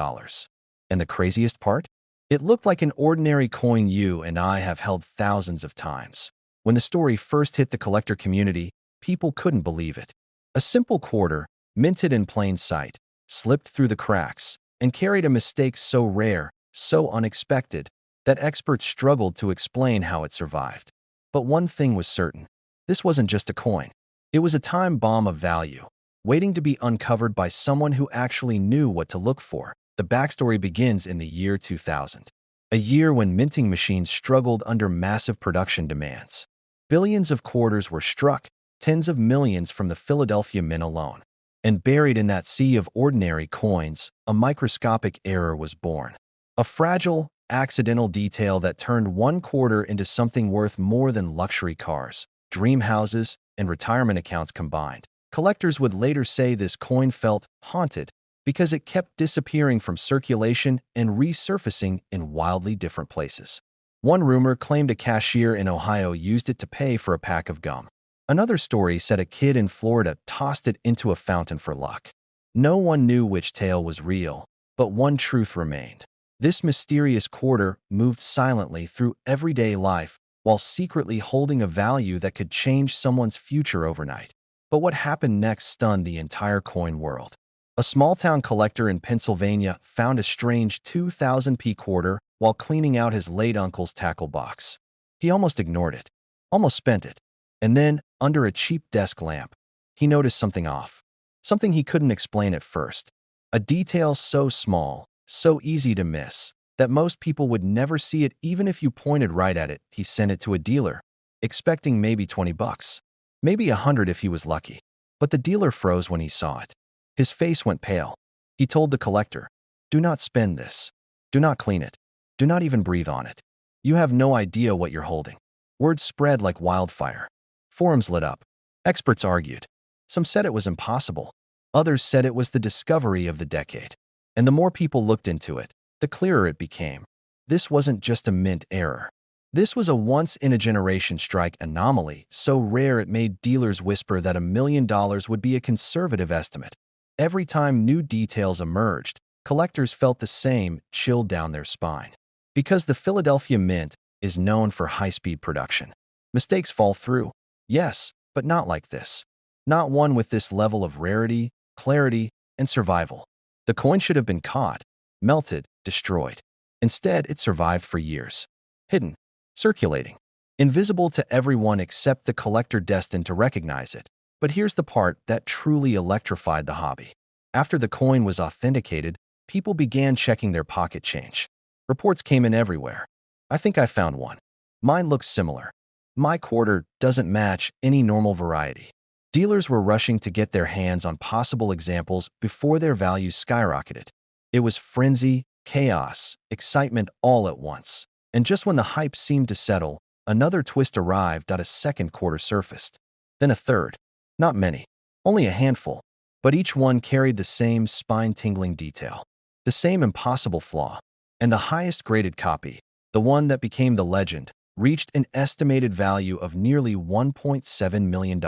S1: And the craziest part? It looked like an ordinary coin you and I have held thousands of times. When the story first hit the collector community, people couldn't believe it. A simple quarter, minted in plain sight, slipped through the cracks, and carried a mistake so rare, so unexpected, that experts struggled to explain how it survived. But one thing was certain. This wasn't just a coin. It was a time bomb of value, waiting to be uncovered by someone who actually knew what to look for. The backstory begins in the year 2000, a year when minting machines struggled under massive production demands. Billions of quarters were struck, tens of millions from the Philadelphia Mint alone. And buried in that sea of ordinary coins, a microscopic error was born. A fragile, accidental detail that turned one quarter into something worth more than luxury cars, dream houses, and retirement accounts combined. Collectors would later say this coin felt haunted because it kept disappearing from circulation and resurfacing in wildly different places. One rumor claimed a cashier in Ohio used it to pay for a pack of gum. Another story said a kid in Florida tossed it into a fountain for luck. No one knew which tale was real, but one truth remained. This mysterious quarter moved silently through everyday life while secretly holding a value that could change someone's future overnight. But what happened next stunned the entire coin world. A small-town collector in Pennsylvania found a strange 2000 P quarter while cleaning out his late uncle's tackle box. He almost ignored it, almost spent it. And then, under a cheap desk lamp, he noticed something off. Something he couldn't explain at first. A detail so small, so easy to miss, that most people would never see it even if you pointed right at it. He sent it to a dealer, expecting maybe 20 bucks, maybe 100 if he was lucky. But the dealer froze when he saw it. His face went pale. He told the collector, "Do not spend this. Do not clean it. Do not even breathe on it. You have no idea what you're holding." Word spread like wildfire. Forums lit up. Experts argued. Some said it was impossible. Others said it was the discovery of the decade. And the more people looked into it, the clearer it became. This wasn't just a mint error. This was a once-in-a-generation strike anomaly, so rare it made dealers whisper that $1 million would be a conservative estimate. Every time new details emerged, collectors felt the same chill down their spine. Because the Philadelphia Mint is known for high-speed production. Mistakes fall through. Yes, but not like this. Not one with this level of rarity, clarity, and survival. The coin should have been caught, melted, destroyed. Instead, it survived for years. Hidden, circulating, invisible to everyone except the collector destined to recognize it. But here's the part that truly electrified the hobby. After the coin was authenticated, people began checking their pocket change. Reports came in everywhere. I think I found one. Mine looks similar. My quarter doesn't match any normal variety. Dealers were rushing to get their hands on possible examples before their values skyrocketed. It was frenzy, chaos, excitement all at once. And just when the hype seemed to settle, another twist arrived. A second quarter surfaced. Then a third. Not many. Only a handful. But each one carried the same spine-tingling detail. The same impossible flaw. And the highest graded copy, the one that became the legend, reached an estimated value of nearly $1.7 million.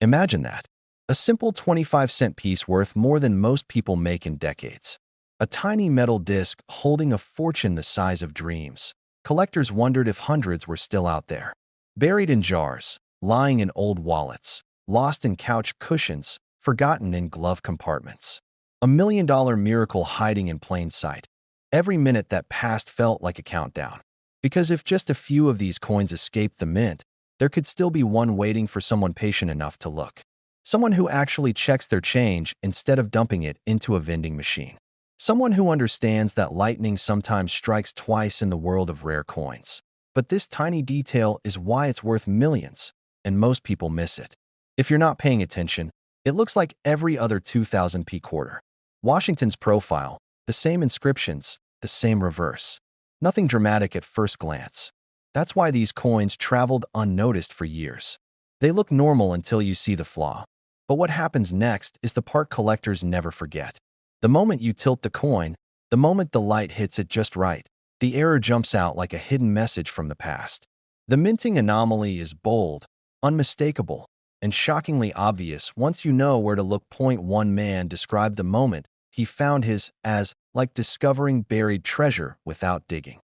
S1: Imagine that. A simple 25-cent piece worth more than most people make in decades. A tiny metal disc holding a fortune the size of dreams. Collectors wondered if hundreds were still out there. Buried in jars, lying in old wallets, lost in couch cushions, forgotten in glove compartments. $1 million miracle hiding in plain sight. Every minute that passed felt like a countdown. Because if just a few of these coins escaped the mint, there could still be one waiting for someone patient enough to look. Someone who actually checks their change instead of dumping it into a vending machine. Someone who understands that lightning sometimes strikes twice in the world of rare coins. But this tiny detail is why it's worth millions, and most people miss it. If you're not paying attention, it looks like every other 2000p quarter. Washington's profile, the same inscriptions, the same reverse. Nothing dramatic at first glance. That's why these coins traveled unnoticed for years. They look normal until you see the flaw. But what happens next is the part collectors never forget. The moment you tilt the coin, the moment the light hits it just right, the error jumps out like a hidden message from the past. The minting anomaly is bold, unmistakable, and shockingly obvious once you know where to look. One man described the moment he found his as like discovering buried treasure without digging.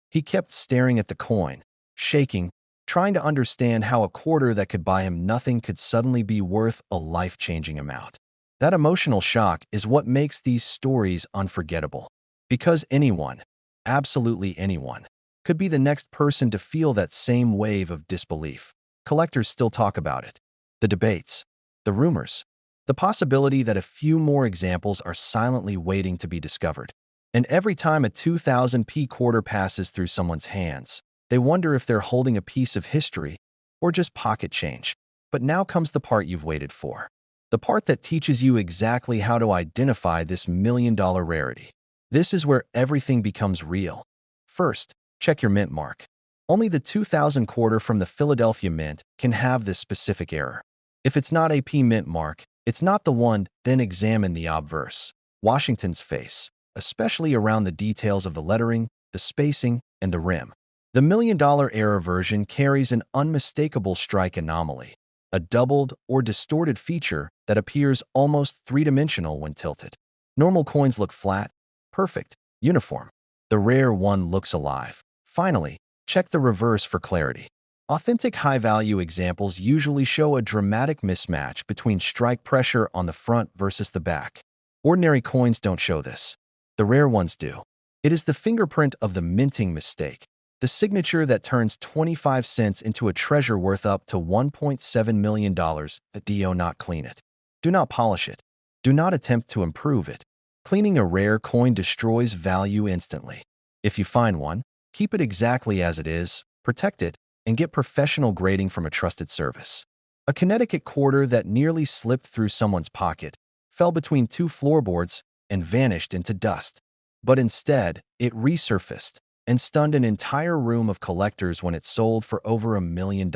S1: He kept staring at the coin, shaking, trying to understand how a quarter that could buy him nothing could suddenly be worth a life-changing amount. That emotional shock is what makes these stories unforgettable. Because anyone, absolutely anyone, could be the next person to feel that same wave of disbelief. Collectors still talk about it. The debates, the rumors, the possibility that a few more examples are silently waiting to be discovered. And every time a 2000p quarter passes through someone's hands, they wonder if they're holding a piece of history or just pocket change. But now comes the part you've waited for. The part that teaches you exactly how to identify this million-dollar rarity. This is where everything becomes real. First, check your mint mark. Only the 2000 quarter from the Philadelphia Mint can have this specific error. If it's not a P mint mark, it's not the one, then examine the obverse. Washington's face, especially around the details of the lettering, the spacing, and the rim. The million-dollar error version carries an unmistakable strike anomaly, a doubled or distorted feature that appears almost three-dimensional when tilted. Normal coins look flat, perfect, uniform. The rare one looks alive. Finally, check the reverse for clarity. Authentic high-value examples usually show a dramatic mismatch between strike pressure on the front versus the back. Ordinary coins don't show this. The rare ones do. It is the fingerprint of the minting mistake, the signature that turns 25 cents into a treasure worth up to $1.7 million. Do not clean it. Do not polish it. Do not attempt to improve it. Cleaning a rare coin destroys value instantly. If you find one, keep it exactly as it is, protect it, and get professional grading from a trusted service. A Connecticut quarter that nearly slipped through someone's pocket, fell between two floorboards, and vanished into dust. But instead, it resurfaced and stunned an entire room of collectors when it sold for over $1 million.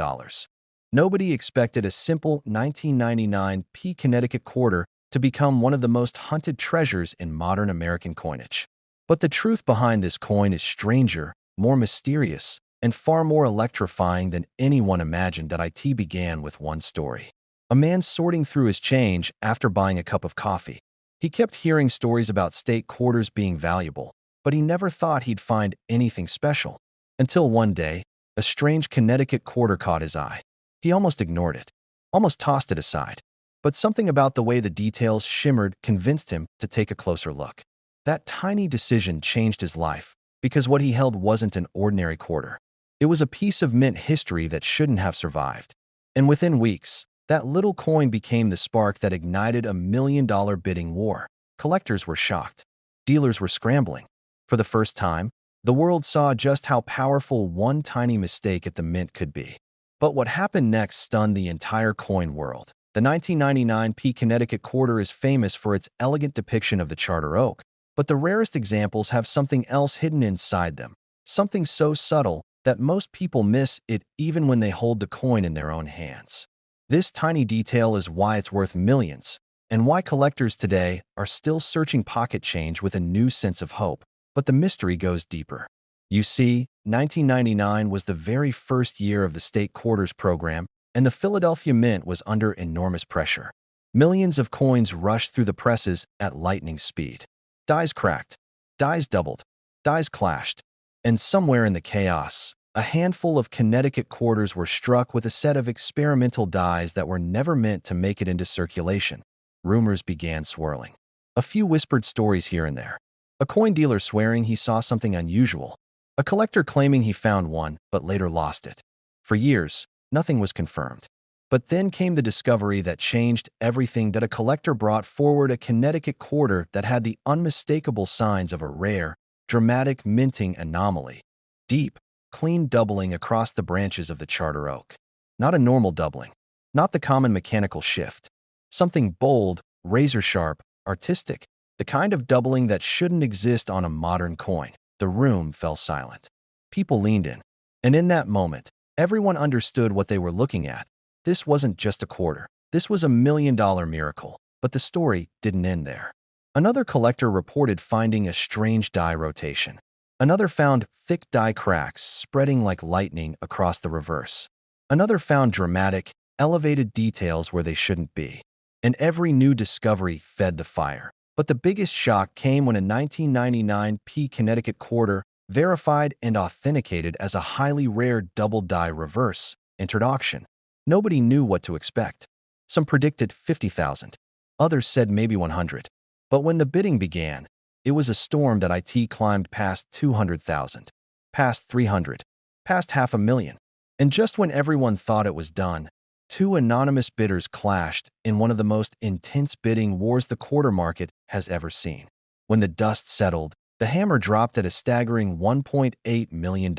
S1: Nobody expected a simple 1999 P Connecticut quarter to become one of the most hunted treasures in modern American coinage. But the truth behind this coin is stranger, more mysterious, and far more electrifying than anyone imagined. It began with one story. A man sorting through his change after buying a cup of coffee. He kept hearing stories about state quarters being valuable, but he never thought he'd find anything special. Until one day, a strange Connecticut quarter caught his eye. He almost ignored it, almost tossed it aside. But something about the way the details shimmered convinced him to take a closer look. That tiny decision changed his life, because what he held wasn't an ordinary quarter. It was a piece of mint history that shouldn't have survived. And within weeks, That little coin became the spark that ignited a $1 million bidding war. Collectors were shocked. Dealers were scrambling. For the first time, the world saw just how powerful one tiny mistake at the mint could be. But what happened next stunned the entire coin world. The 1999 P Connecticut quarter is famous for its elegant depiction of the Charter Oak, but the rarest examples have something else hidden inside them, something so subtle that most people miss it even when they hold the coin in their own hands. This tiny detail is why it's worth millions, and why collectors today are still searching pocket change with a new sense of hope. But the mystery goes deeper. You see, 1999 was the very first year of the state quarters program, and the Philadelphia Mint was under enormous pressure. Millions of coins rushed through the presses at lightning speed. Dies cracked, dies doubled, dies clashed, and somewhere in the chaos, a handful of Connecticut quarters were struck with a set of experimental dies that were never meant to make it into circulation. Rumors began swirling. A few whispered stories here and there. A coin dealer swearing he saw something unusual. A collector claiming he found one, but later lost it. For years, nothing was confirmed. But then came the discovery that changed everything. That a collector brought forward a Connecticut quarter that had the unmistakable signs of a rare, dramatic minting anomaly. Deep, clean doubling across the branches of the Charter Oak. Not a normal doubling. Not the common mechanical shift. Something bold, razor-sharp, artistic. The kind of doubling that shouldn't exist on a modern coin. The room fell silent. People leaned in. And in that moment, everyone understood what they were looking at. This wasn't just a quarter. This was $1 million miracle. But the story didn't end there. Another collector reported finding a strange die rotation. Another found thick die cracks spreading like lightning across the reverse. Another found dramatic, elevated details where they shouldn't be. And every new discovery fed the fire. But the biggest shock came when a 1999 P Connecticut quarter, verified and authenticated as a highly rare double die reverse, entered auction. Nobody knew what to expect. Some predicted 50,000. Others said maybe 100. But when the bidding began, it was a storm that IT climbed past 200,000, past 300, past 500,000. And just when everyone thought it was done, two anonymous bidders clashed in one of the most intense bidding wars the quarter market has ever seen. When the dust settled, the hammer dropped at a staggering $1.8 million.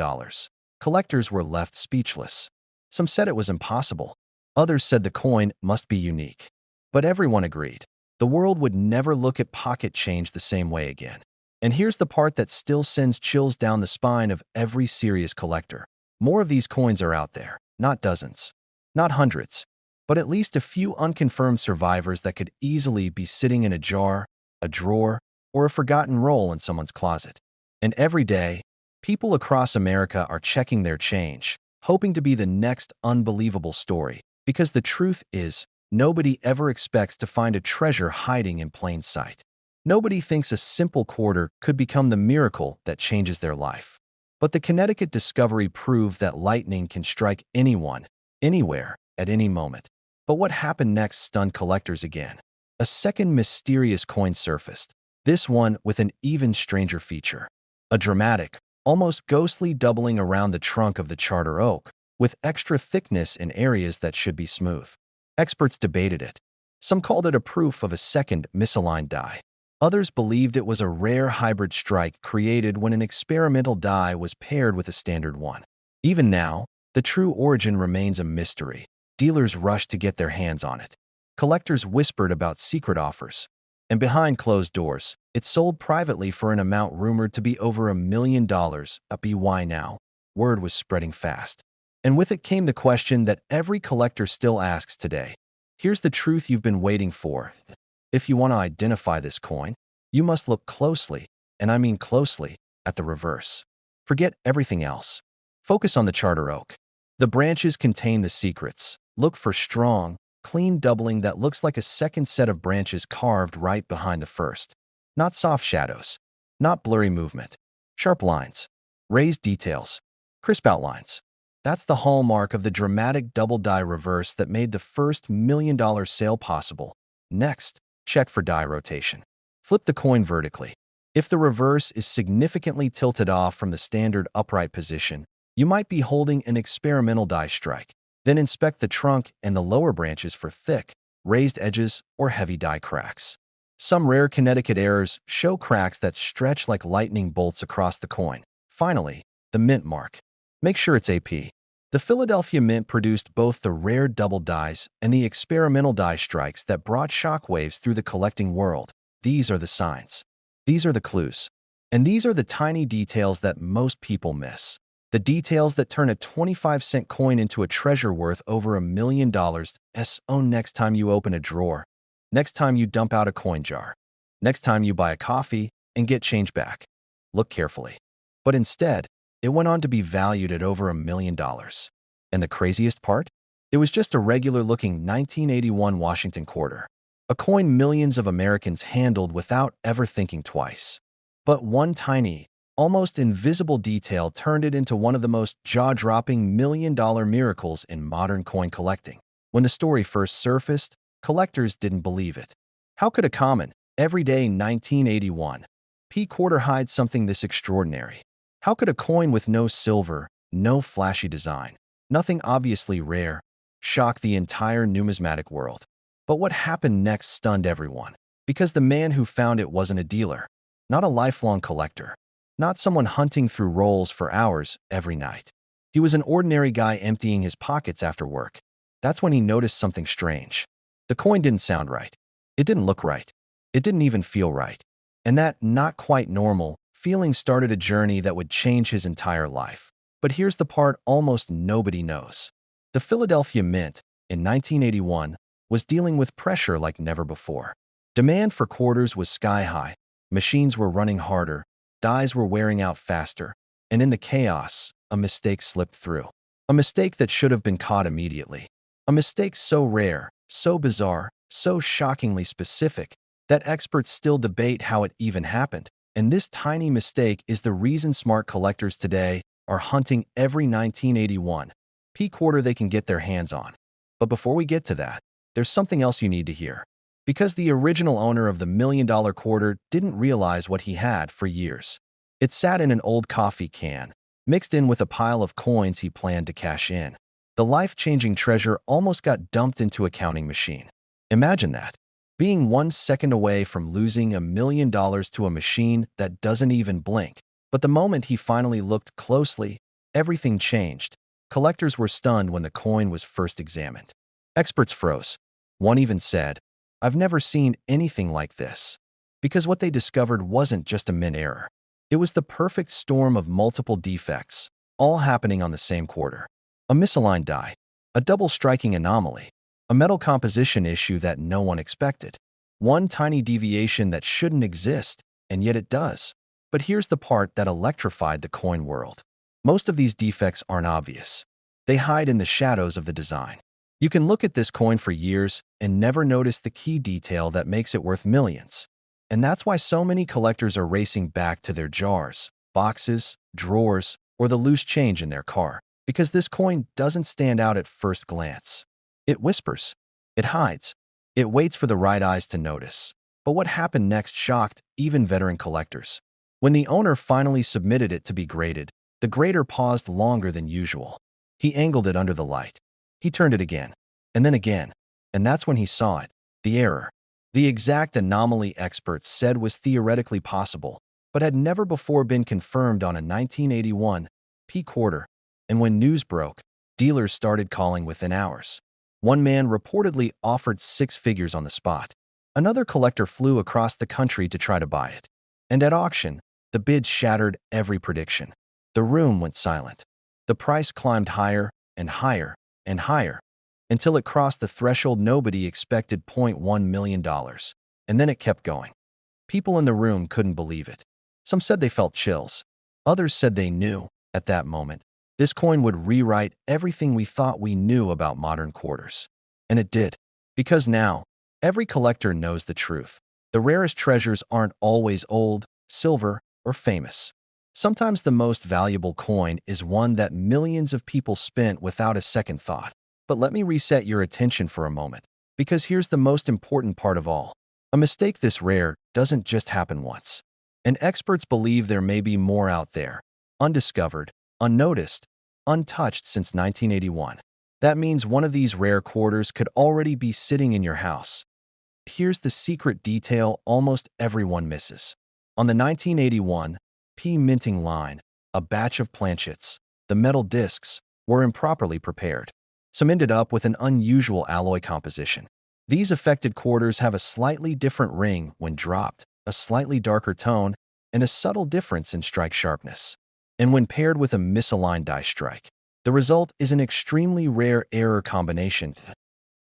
S1: Collectors were left speechless. Some said it was impossible. Others said the coin must be unique. But everyone agreed. The world would never look at pocket change the same way again. And here's the part that still sends chills down the spine of every serious collector. More of these coins are out there, not dozens. Not hundreds, but at least a few unconfirmed survivors that could easily be sitting in a jar, a drawer, or a forgotten roll in someone's closet. And every day, people across America are checking their change, hoping to be the next unbelievable story, because the truth is, nobody ever expects to find a treasure hiding in plain sight. Nobody thinks a simple quarter could become the miracle that changes their life. But the Connecticut discovery proved that lightning can strike anyone, anywhere, at any moment. But what happened next stunned collectors again. A second mysterious coin surfaced, this one with an even stranger feature. A dramatic, almost ghostly doubling around the trunk of the Charter Oak, with extra thickness in areas that should be smooth. Experts debated it. Some called it a proof of a second misaligned die. Others believed it was a rare hybrid strike created when an experimental die was paired with a standard one. Even now, the true origin remains a mystery. Dealers rushed to get their hands on it. Collectors whispered about secret offers. And behind closed doors, it sold privately for an amount rumored to be over $1 million. Why now? Word was spreading fast. And with it came the question that every collector still asks today. Here's the truth you've been waiting for. If you want to identify this coin, you must look closely, and I mean closely, at the reverse. Forget everything else. Focus on the Charter Oak. The branches contain the secrets. Look for strong, clean doubling that looks like a second set of branches carved right behind the first. Not soft shadows. Not blurry movement. Sharp lines. Raised details. Crisp outlines. That's the hallmark of the dramatic double die reverse that made the first $1 million sale possible. Next, check for die rotation. Flip the coin vertically. If the reverse is significantly tilted off from the standard upright position, you might be holding an experimental die strike. Then inspect the trunk and the lower branches for thick, raised edges or heavy die cracks. Some rare Connecticut errors show cracks that stretch like lightning bolts across the coin. Finally, the mint mark. Make sure it's AP. The Philadelphia Mint produced both the rare double dies and the experimental die strikes that brought shockwaves through the collecting world. These are the signs. These are the clues. And these are the tiny details that most people miss. The details that turn a 25-cent coin into a treasure worth over $1 million. Next time you open a drawer. Next time you dump out a coin jar. Next time you buy a coffee and get change back. Look carefully. But instead, it went on to be valued at over $1 million. And the craziest part? It was just a regular-looking 1981 Washington quarter. A coin millions of Americans handled without ever thinking twice. But one tiny, almost invisible detail turned it into one of the most jaw-dropping million-dollar miracles in modern coin collecting. When the story first surfaced, collectors didn't believe it. How could a common, everyday 1981 P quarter hide something this extraordinary? How could a coin with no silver, no flashy design, nothing obviously rare, shock the entire numismatic world? But what happened next stunned everyone. Because the man who found it wasn't a dealer, not a lifelong collector, not someone hunting through rolls for hours every night. He was an ordinary guy emptying his pockets after work. That's when he noticed something strange. The coin didn't sound right. It didn't look right. It didn't even feel right. And that not quite normal feeling started a journey that would change his entire life. But here's the part almost nobody knows. The Philadelphia Mint, in 1981, was dealing with pressure like never before. Demand for quarters was sky high. Machines were running harder. Dies were wearing out faster. And in the chaos, a mistake slipped through. A mistake that should have been caught immediately. A mistake so rare, so bizarre, so shockingly specific, that experts still debate how it even happened. And this tiny mistake is the reason smart collectors today are hunting every 1981 P quarter they can get their hands on. But before we get to that, there's something else you need to hear. Because the original owner of the $1 million quarter didn't realize what he had for years. It sat in an old coffee can, mixed in with a pile of coins he planned to cash in. The life-changing treasure almost got dumped into a counting machine. Imagine that. Being 1 second away from losing $1 million to a machine that doesn't even blink. But the moment he finally looked closely, everything changed. Collectors were stunned when the coin was first examined. Experts froze. One even said, "I've never seen anything like this." Because what they discovered wasn't just a mint error. It was the perfect storm of multiple defects, all happening on the same quarter. A misaligned die, a double striking anomaly, a metal composition issue that no one expected. One tiny deviation that shouldn't exist, and yet it does. But here's the part that electrified the coin world. Most of these defects aren't obvious. They hide in the shadows of the design. You can look at this coin for years and never notice the key detail that makes it worth millions. And that's why so many collectors are racing back to their jars, boxes, drawers, or the loose change in their car. Because this coin doesn't stand out at first glance. It whispers. It hides. It waits for the right eyes to notice. But what happened next shocked even veteran collectors. When the owner finally submitted it to be graded, the grader paused longer than usual. He angled it under the light. He turned it again, and then again, and that's when he saw it, the error. The exact anomaly experts said was theoretically possible, but had never before been confirmed on a 1981 P quarter. And when news broke, dealers started calling within hours. One man reportedly offered 6 figures on the spot. Another collector flew across the country to try to buy it. And at auction, the bids shattered every prediction. The room went silent. The price climbed higher and higher and higher, until it crossed the threshold nobody expected: $0.1 million. And then it kept going. People in the room couldn't believe it. Some said they felt chills. Others said they knew, at that moment, this coin would rewrite everything we thought we knew about modern quarters. And it did. Because now, every collector knows the truth. The rarest treasures aren't always old, silver, or famous. Sometimes the most valuable coin is one that millions of people spent without a second thought. But let me reset your attention for a moment, because here's the most important part of all. A mistake this rare doesn't just happen once. And experts believe there may be more out there, undiscovered, unnoticed, untouched since 1981. That means one of these rare quarters could already be sitting in your house. Here's the secret detail almost everyone misses. On the 1981 P minting line, a batch of planchets, the metal discs, were improperly prepared. Some ended up with an unusual alloy composition. These affected quarters have a slightly different ring when dropped, a slightly darker tone, and a subtle difference in strike sharpness. And when paired with a misaligned die strike, the result is an extremely rare error combination.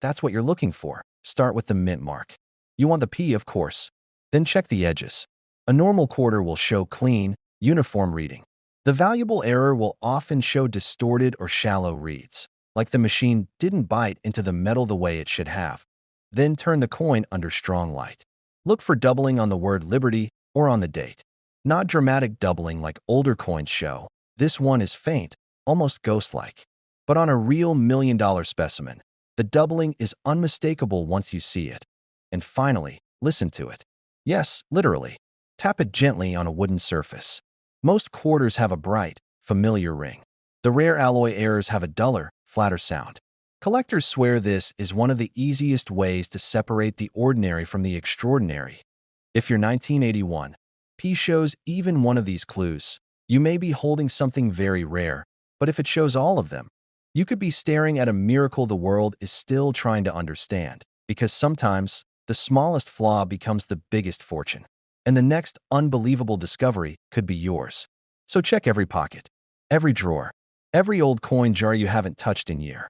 S1: That's what you're looking for. Start with the mint mark. You want the P, of course. Then check the edges. A normal quarter will show clean, uniform reading. The valuable error will often show distorted or shallow reads, like the machine didn't bite into the metal the way it should have. Then turn the coin under strong light. Look for doubling on the word Liberty or on the date. Not dramatic doubling like older coins show. This one is faint, almost ghost-like. But on a real million-dollar specimen, the doubling is unmistakable once you see it. And finally, listen to it. Yes, literally. Tap it gently on a wooden surface. Most quarters have a bright, familiar ring. The rare alloy errors have a duller, flatter sound. Collectors swear this is one of the easiest ways to separate the ordinary from the extraordinary. If your 1981 P shows even one of these clues, you may be holding something very rare, but if it shows all of them, you could be staring at a miracle the world is still trying to understand, because sometimes the smallest flaw becomes the biggest fortune, and the next unbelievable discovery could be yours. So check every pocket, every drawer, every old coin jar you haven't touched in years.